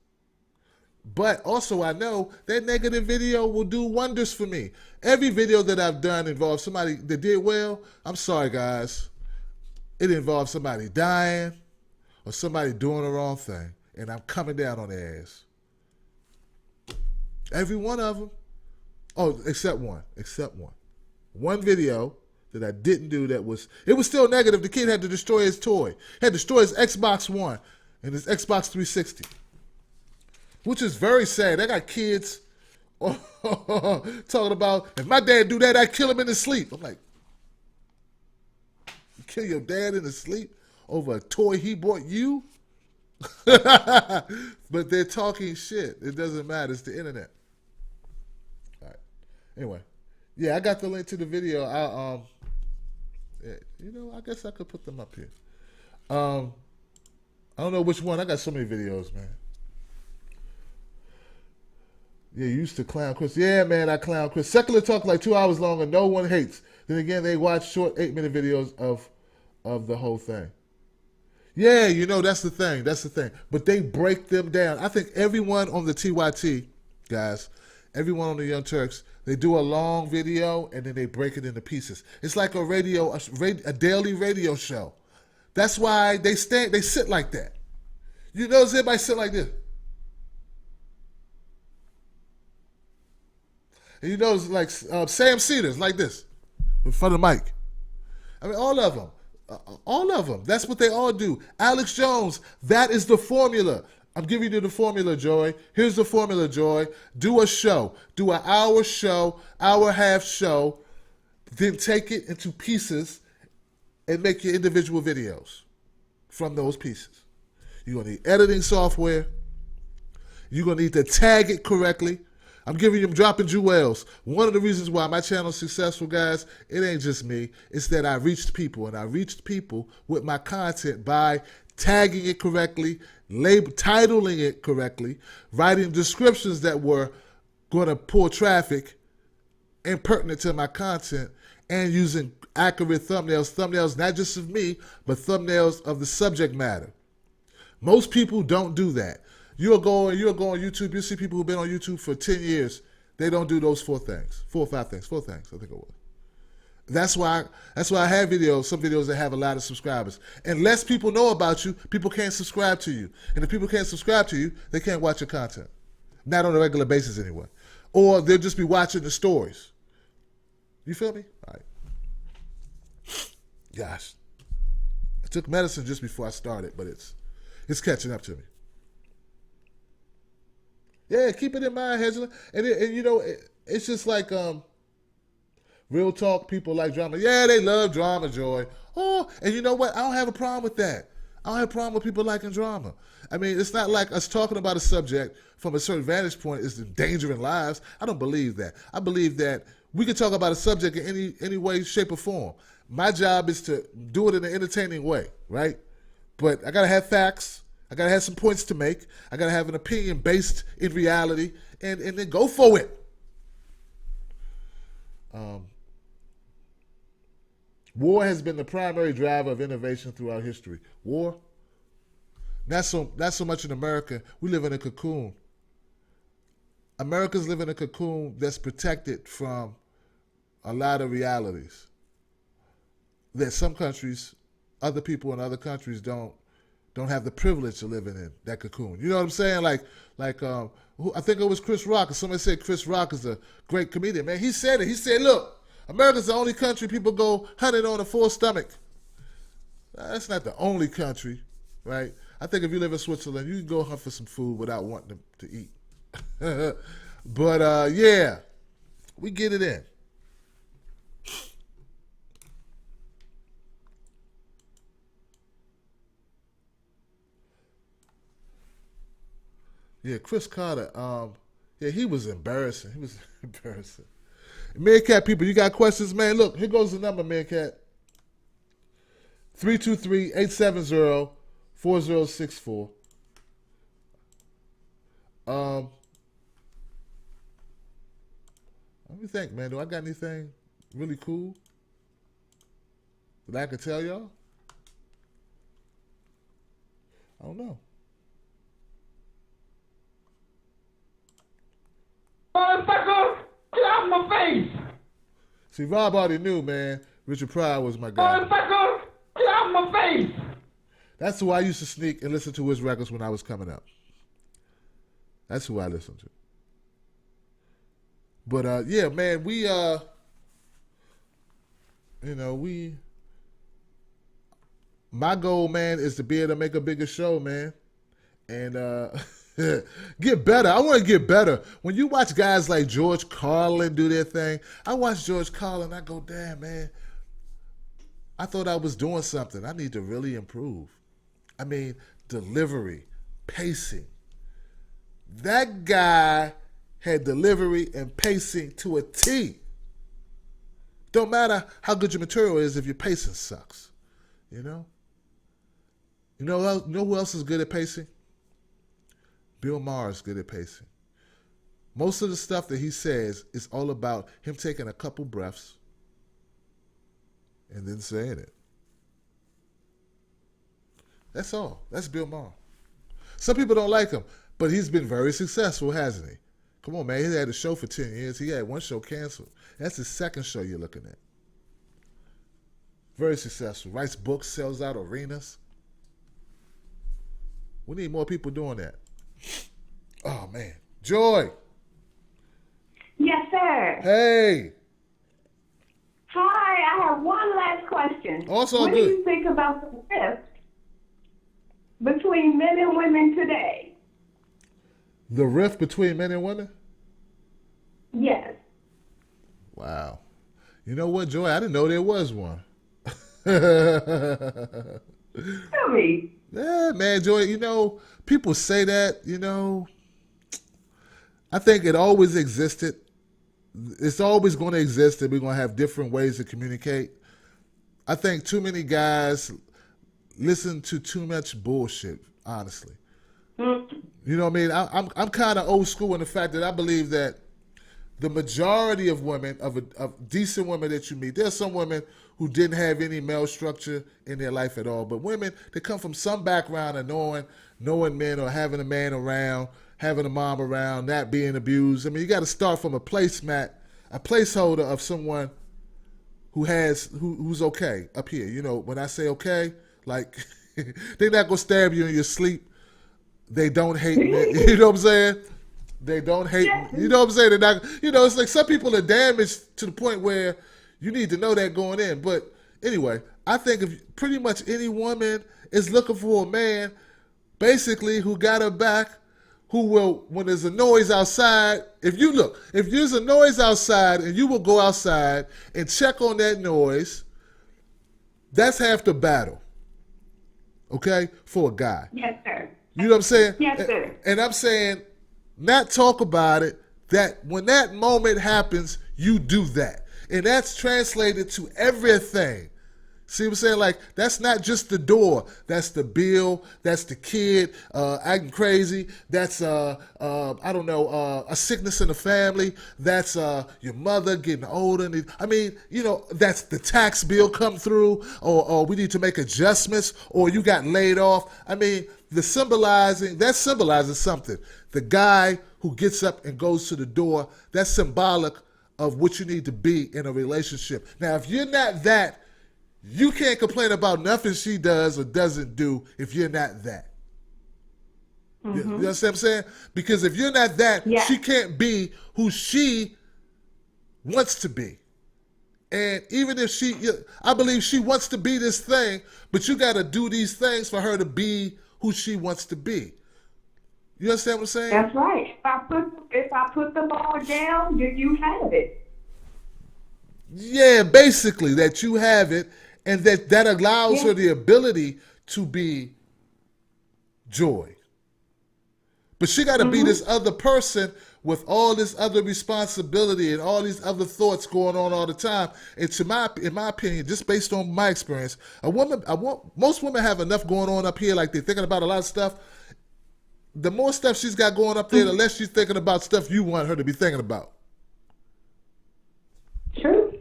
But also I know that negative video will do wonders for me. Every video that I've done involves somebody that did well. I'm sorry, guys. It involves somebody dying or somebody doing the wrong thing. And I'm coming down on their ass. Every one of them. Oh, except one. Except one. One video that I didn't do it was still negative. The kid had to destroy his toy. He had to destroy his Xbox One and his Xbox 360. Which is very sad. They got kids talking about, if my dad do that, I'd kill him in his sleep. I'm like, you kill your dad in his sleep over a toy he bought you? But they're talking shit. It doesn't matter. It's the internet. All right. Anyway. Yeah, I got the link to the video. I guess I could put them up here. I don't know which one. I got so many videos, man. Yeah, you used to clown Chris. Yeah, man, I clown Chris. Secular talk like 2 hours long and no one hates. Then again, they watch short 8-minute videos of the whole thing. Yeah, that's the thing. That's the thing. But they break them down. I think everyone on the TYT, guys, everyone on the Young Turks, they do a long video and then they break it into pieces. It's like a daily radio show. That's why they sit like that. You notice everybody sit like this. And you notice like Sam Cedars like this in front of the mic. I mean, all of them. All of them. That's what they all do. Alex Jones, that is the formula. I'm giving you the formula, Joy. Here's the formula, Joy. Do a show. Do an hour show, hour-half show, then take it into pieces and make your individual videos from those pieces. You're going to need editing software. You're going to need to tag it correctly. I'm giving you dropping jewels. One of the reasons why my channel is successful, guys, it ain't just me. It's that I reached people, and I reached people with my content by tagging it correctly, titling it correctly, writing descriptions that were going to pull traffic and pertinent to my content, and using accurate thumbnails not just of me, but thumbnails of the subject matter. Most people don't do that. You'll go on YouTube, you'll see people who've been on YouTube for 10 years. They don't do those 4 things. 4 or 5 things. 4 things, I think it was. That's why I have some videos that have a lot of subscribers. Unless people know about you, people can't subscribe to you. And if people can't subscribe to you, they can't watch your content. Not on a regular basis anyway. Or they'll just be watching the stories. You feel me? All right. Gosh. I took medicine just before I started, but it's catching up to me. Yeah, keep it in mind, Hezla. And it's just like real talk. People like drama. Yeah, they love drama, Joy. Oh, and you know what? I don't have a problem with that. I don't have a problem with people liking drama. I mean, it's not like us talking about a subject from a certain vantage point is endangering lives. I don't believe that. I believe that we can talk about a subject in any way, shape, or form. My job is to do it in an entertaining way, right? But I got to have facts. I got to have some points to make. I got to have an opinion based in reality, and then go for it. War has been the primary driver of innovation throughout history. War? Not so much in America. We live in a cocoon. Americans live in a cocoon that's protected from a lot of realities that some countries, other people in other countries don't have the privilege of living in that cocoon. You know what I'm saying? Like I think it was Chris Rock, or somebody said Chris Rock is a great comedian. Man, he said it. He said, look, America's the only country people go hunting on a full stomach. That's not the only country, right? I think if you live in Switzerland, you can go hunt for some food without wanting to eat. But yeah, we get it in. Yeah, Chris Carter. Yeah, he was embarrassing. He was embarrassing. Meerkat people, you got questions, man? Look, here goes the number, Meerkat. 323-870-4064. Let me think, man. Do I got anything really cool that I can tell y'all? I don't know. Motherfucker, get out my face. See, Rob already knew, man. Richard Pryor was my guy. Motherfucker, get out my face. That's who I used to sneak and listen to his records when I was coming up. That's who I listened to. But yeah, man, my goal, man, is to be able to make a bigger show, man. And get better. I want to get better. When you watch guys like George Carlin do their thing, I watch George Carlin, I go, damn, man, I thought I was doing something. I need to really improve. I mean, delivery, pacing. That guy had delivery and pacing to a T. Don't matter how good your material is if your pacing sucks. You know? You know who else is good at pacing? Bill Maher is good at pacing. Most of the stuff that he says is all about him taking a couple breaths and then saying it. That's all. That's Bill Maher. Some people don't like him, but he's been very successful, hasn't he? Come on, man. He had a show for 10 years. He had one show canceled. That's his second show you're looking at. Very successful. Writes books, sells out arenas. We need more people doing that. Oh, man. Joy. Yes, sir. Hey. Hi, I have one last question. Also what good. do you think about the rift between men and women today? The rift between men and women? Yes. Wow. You know what, Joy? I didn't know there was one. Tell me. Yeah, man, Joy, people say that, I think it always existed. It's always going to exist, and we're going to have different ways to communicate. I think too many guys listen to too much bullshit, honestly. You know what I mean? I'm kind of old school in the fact that I believe that the majority of women, of decent women that you meet, there's some women who didn't have any male structure in their life at all, but women that come from some background of knowing men or having a man around, having a mom around, not being abused. I mean, you got to start from a placeholder of someone who's okay up here. You know, when I say okay, like they're not gonna stab you in your sleep. They don't hate men. You know what I'm saying? They don't hate. You know what I'm saying? They're not. It's like some people are damaged to the point where you need to know that going in. But anyway, I think if pretty much any woman is looking for a man, basically who got her back, who will, when there's a noise outside, if there's a noise outside and you will go outside and check on that noise, that's half the battle. Okay? For a guy. Yes, sir. You know what I'm saying? Yes, sir. And I'm saying, not talk about it, that when that moment happens, you do that. And that's translated to everything. See what I'm saying? Like, that's not just the door. That's the bill. That's the kid acting crazy. That's, a sickness in the family. That's your mother getting older. That's the tax bill come through, or we need to make adjustments, or you got laid off. I mean, that symbolizes something. The guy who gets up and goes to the door, that's symbolic of what you need to be in a relationship. Now, if you're not that, you can't complain about nothing she does or doesn't do if you're not that. Mm-hmm. You understand what I'm saying? Because if you're not that, she can't be who she wants to be. And even if I believe she wants to be this thing, but you got to do these things for her to be who she wants to be. You understand what I'm saying? That's right. If I put the ball down, you have it. Yeah, basically that you have it, and that allows her the ability to be Joy. But she got to be this other person with all this other responsibility and all these other thoughts going on all the time. And in my opinion, just based on my experience, most women have enough going on up here, like they're thinking about a lot of stuff. The more stuff she's got going up there, the less she's thinking about stuff you want her to be thinking about. True.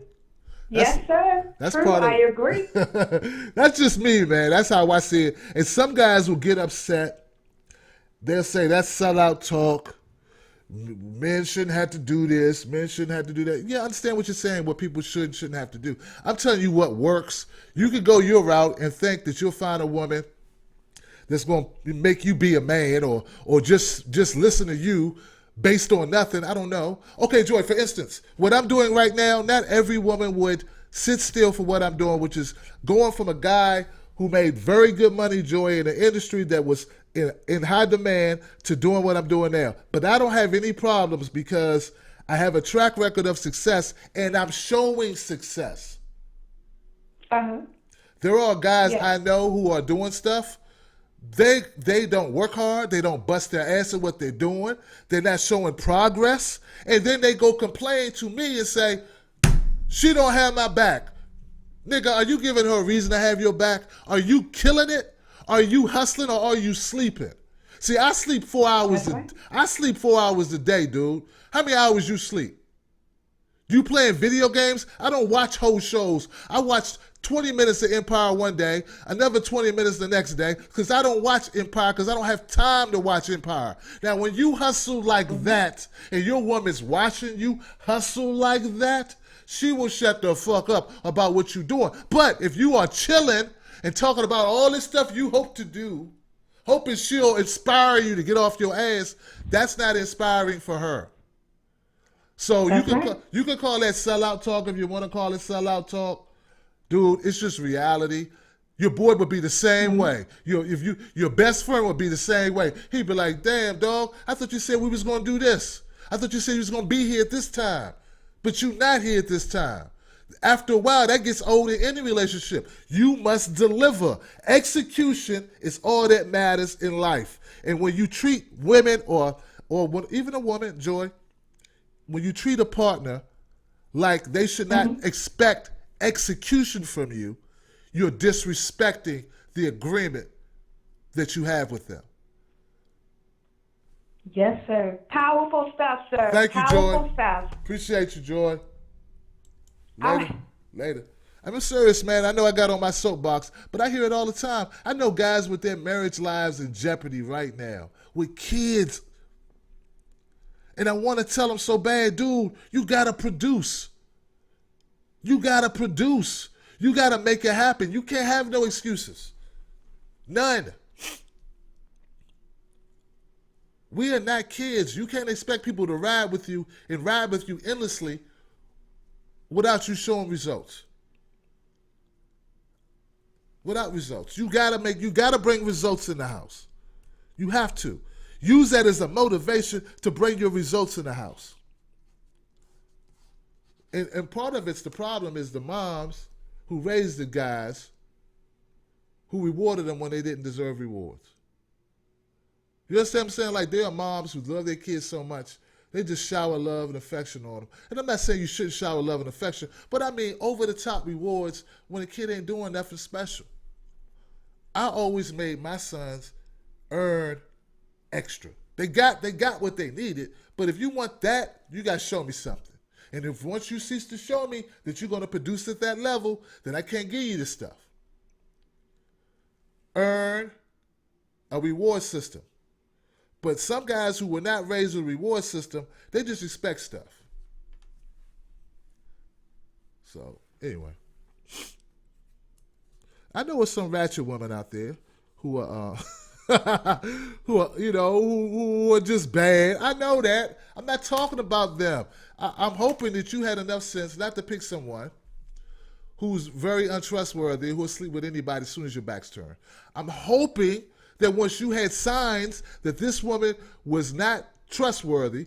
Yes, sir. That's true. part of I agree. That's just me, man. That's how I see it. And some guys will get upset. They'll say that's sellout talk. Men shouldn't have to do this. Men shouldn't have to do that. Yeah, I understand what you're saying, what people shouldn't have to do. I'm telling you what works. You can go your route and think that you'll find a woman that's going to make you be a man or just listen to you based on nothing. I don't know. Okay, Joy, for instance, what I'm doing right now, not every woman would sit still for what I'm doing, which is going from a guy who made very good money, Joy, in an industry that was in high demand to doing what I'm doing now. But I don't have any problems because I have a track record of success and I'm showing success. There are guys I know who are doing stuff. They don't work hard. They don't bust their ass at what they're doing. They're not showing progress. And then they go complain to me and say, she don't have my back. Nigga, are you giving her a reason to have your back? Are you killing it? Are you hustling or are you sleeping? See, I sleep 4 hours. I sleep 4 hours a day, dude. How many hours you sleep? You playing video games? I don't watch whole shows. I watched 20 minutes of Empire one day, another 20 minutes the next day, because I don't watch Empire because I don't have time to watch Empire. Now, when you hustle like that and your woman's watching you hustle like that, she will shut the fuck up about what you're doing. But if you are chilling and talking about all this stuff you hope to do, hoping she'll inspire you to get off your ass, that's not inspiring for her. So you can call that sellout talk if you want to call it sellout talk. Dude, it's just reality. Your boy would be the same way. Your best friend would be the same way. He'd be like, damn, dog, I thought you said we was going to do this. I thought you said you was going to be here at this time. But you're not here at this time. After a while, that gets old in any relationship. You must deliver. Execution is all that matters in life. And when you treat women or even a woman, Joy, when you treat a partner like they should not expect execution from you, you're disrespecting the agreement that you have with them. Yes, sir. Powerful stuff, sir. Thank you, Powerful Joy. stuff. Appreciate you, Joy. Later. I'm serious, man. I know I got on my soapbox, but I hear it all the time. I know guys with their marriage lives in jeopardy right now, with kids. And I want to tell them so bad, dude, you got to produce. You got to produce. You got to make it happen. You can't have no excuses. None. We are not kids. You can't expect people to ride with you endlessly without you showing results. Without results. You gotta bring results in the house. You have to. Use that as a motivation to bring your results in the house. And part of the problem is the moms who raised the guys who rewarded them when they didn't deserve rewards. You understand what I'm saying? Like, there are moms who love their kids so much, they just shower love and affection on them. And I'm not saying you shouldn't shower love and affection, but I mean over-the-top rewards when a kid ain't doing nothing special. I always made my sons earn extra. They got what they needed, but if you want that, you got to show me something. And if once you cease to show me that you're going to produce at that level, then I can't give you this stuff. Earn a reward system. But some guys who were not raised with a reward system, they just expect stuff. So, anyway. I know there's some ratchet women out there who are, who are just bad. I know that. I'm not talking about them. I'm hoping that you had enough sense not to pick someone who's very untrustworthy, who will sleep with anybody as soon as your back's turned. I'm hoping that once you had signs that this woman was not trustworthy,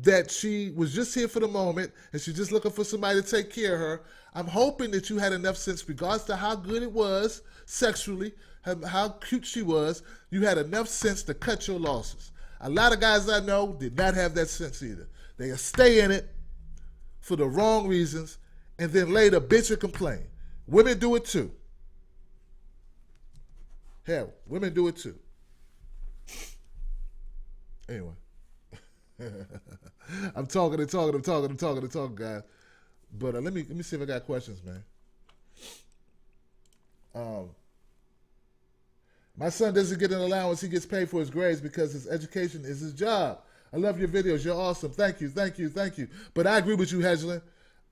that she was just here for the moment and she's just looking for somebody to take care of her, I'm hoping that you had enough sense, regardless to how good it was sexually, how cute she was, you had enough sense to cut your losses. A lot of guys I know did not have that sense either. They stay in it for the wrong reasons and then later bitch or complain. Women do it too. Hell, women do it too. Anyway. I'm talking, guys. But let me see if I got questions, man. My son doesn't get an allowance. He gets paid for his grades because his education is his job. I love your videos. You're awesome. Thank you, thank you, thank you. But I agree with you, Hedgeland.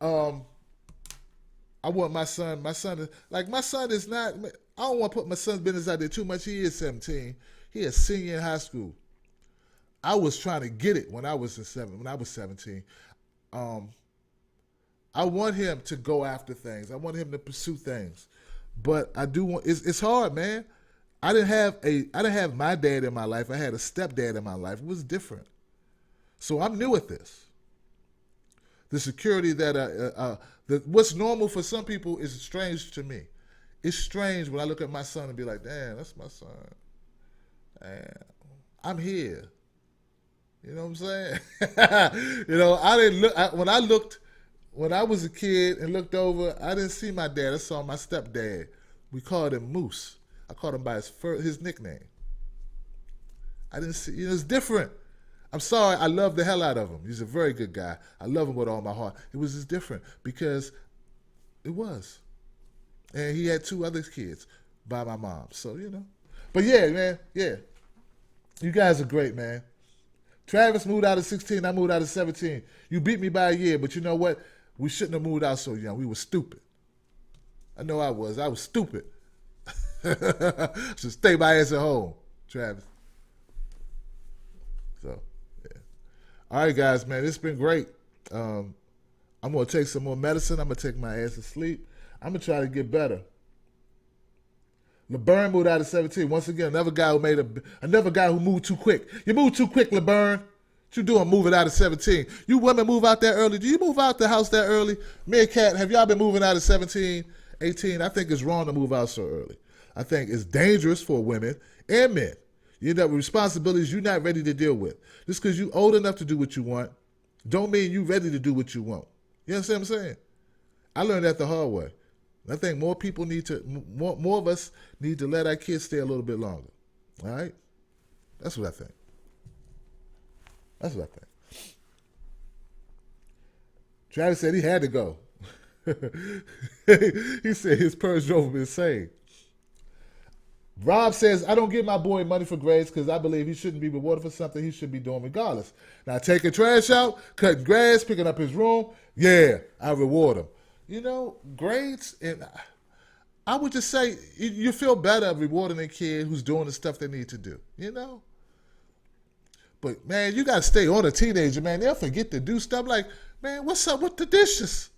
I want my son is not, I don't want to put my son's business out there too much. He is 17. He is senior in high school. I was trying to get it when I was 17. I want him to go after things. I want him to pursue things. But I do want, it's hard, man. I didn't have my dad in my life. I had a stepdad in my life. It was different. So I'm new at this. The security that what's normal for some people is strange to me. It's strange when I look at my son and be like, damn, that's my son. Damn, I'm here. You know what I'm saying? I didn't look, when I was a kid and looked over, I didn't see my dad. I saw my stepdad. We called him Moose. I called him by his nickname. I didn't see, it's different. I'm sorry, I love the hell out of him. He's a very good guy. I love him with all my heart. It was just different because it was. And he had 2 other kids by my mom. So, But yeah, man, yeah. You guys are great, man. Travis moved out at 16. I moved out at 17. You beat me by a year, but you know what? We shouldn't have moved out so young. We were stupid. I know I was. I was stupid. Should stay my ass at home, Travis. So, yeah. All right, guys, man. It's been great. I'm going to take some more medicine. I'm going to take my ass to sleep. I'm going to try to get better. LeBurn moved out at 17. Once again, another guy who moved too quick. You moved too quick, LeBurn. What you doing moving out at 17? You women move out that early. Do you move out the house that early? Me and Kat, have y'all been moving out at 17, 18? I think it's wrong to move out so early. I think it's dangerous for women and men. You end up with responsibilities you're not ready to deal with. Just because you're old enough to do what you want, don't mean you're ready to do what you want. You understand what I'm saying? I learned that the hard way. I think more people more of us need to let our kids stay a little bit longer. All right? That's what I think. That's what I think. Travis said he had to go. He said his purge drove him insane. Rob says, I don't give my boy money for grades because I believe he shouldn't be rewarded for something he should be doing regardless. Now, taking trash out, cutting grass, picking up his room, yeah, I reward him. Grades, and I would just say you feel better rewarding a kid who's doing the stuff they need to do, But, man, you got to stay on a teenager, man. They'll forget to do stuff like, man, what's up with the dishes?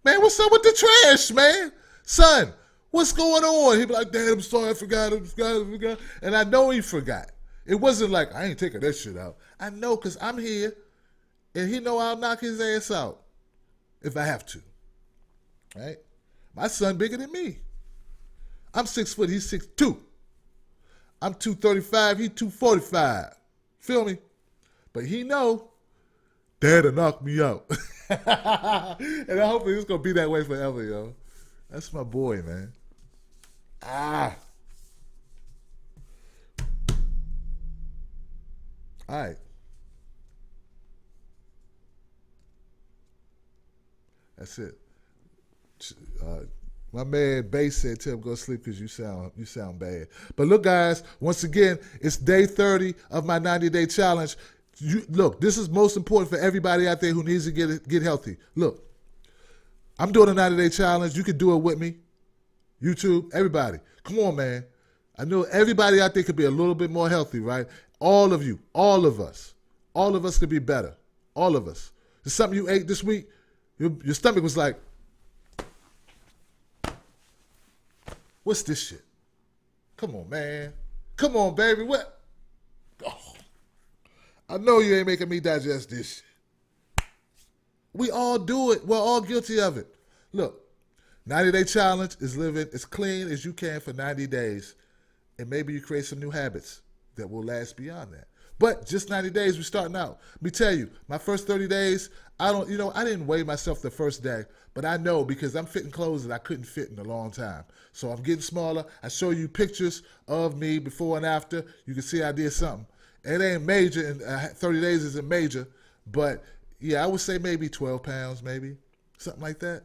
Man, what's up with the trash, man? Son, what's going on? He'd be like, Dad, I'm sorry, I forgot. And I know he forgot. It wasn't like, I ain't taking that shit out. I know because I'm here, and he know I'll knock his ass out if I have to. Right? My son bigger than me. I'm 6 foot, he's 6'2". I'm 235, he 245. Feel me? But he know Dad'll knock me out. And hopefully it's gonna be that way forever, yo. That's my boy, man. All right. That's it. My man Bass said, "Tim, go sleep because you sound bad." But look, guys, once again, it's day 30 of my 90-day challenge. Look, this is most important for everybody out there who needs to get healthy. Look, I'm doing a 90-day challenge. You can do it with me. YouTube, everybody, come on, man. I know everybody out there could be a little bit more healthy, right? All of you, all of us could be better. All of us. There's something you ate this week. Your stomach was like, what's this shit? Come on, man. Come on, baby. What? Oh, I know you ain't making me digest this shit. We all do it. We're all guilty of it. Look, 90-day challenge is living as clean as you can for 90 days. And maybe you create some new habits that will last beyond that. But just 90 days, we're starting out. Let me tell you, my first 30 days, I didn't weigh myself the first day, but I know because I'm fitting clothes that I couldn't fit in a long time. So I'm getting smaller. I show you pictures of me before and after. You can see I did something. It ain't major, and 30 days isn't major, but yeah, I would say maybe 12 pounds, maybe, something like that.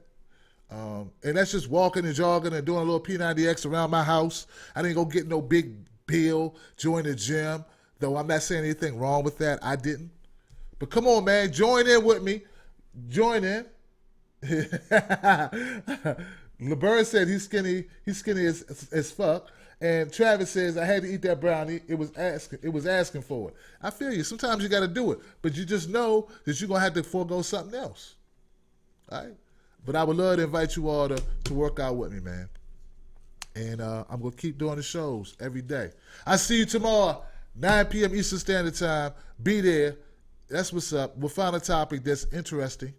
And that's just walking and jogging and doing a little P90X around my house. I didn't go get no big bill, join the gym. Though I'm not saying anything wrong with that. I didn't. But come on, man. Join in with me. Join in. LeBron said he's skinny as fuck. And Travis says, I had to eat that brownie. It was asking for it. I feel you. Sometimes you got to do it. But you just know that you're going to have to forego something else. All right? But I would love to invite you all to work out with me, man. And I'm going to keep doing the shows every day. I see you tomorrow, 9 p.m. Eastern Standard Time. Be there. That's what's up. We'll find a topic that's interesting.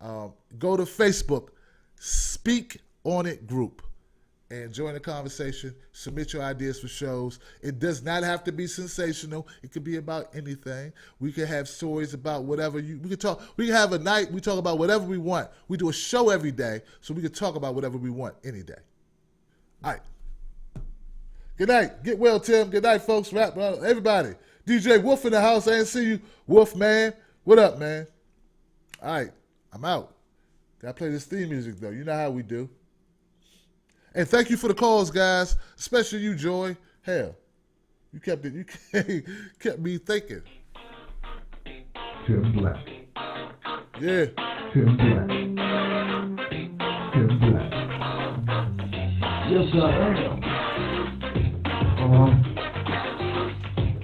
Go to Facebook, Speak On It group, and join the conversation. Submit your ideas for shows. It does not have to be sensational. It could be about anything. We can have stories about whatever we can talk. We can have a night. We talk about whatever we want. We do a show every day, so we can talk about whatever we want any day. All right. Good night. Get well, Tim. Good night, folks. Rap, everybody. DJ Wolf in the house. I didn't see you, Wolf, man. What up, man? All right. I'm out. Gotta play this theme music, though. You know how we do. And thank you for the calls, guys. Especially you, Joy. Hell, you kept me thinking. Tim Black. Yeah. Tim Black. Tim Black. Yes, I am.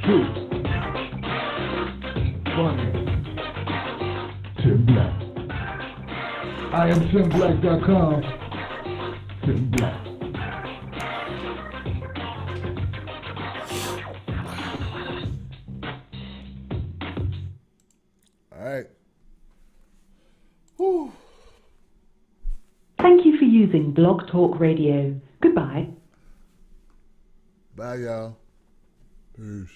Truth. Funny. Tim Black. I am TimBlack.com. Tim Black. All right. Whew. Thank you for using Blog Talk Radio. Goodbye. Bye, y'all. Peace.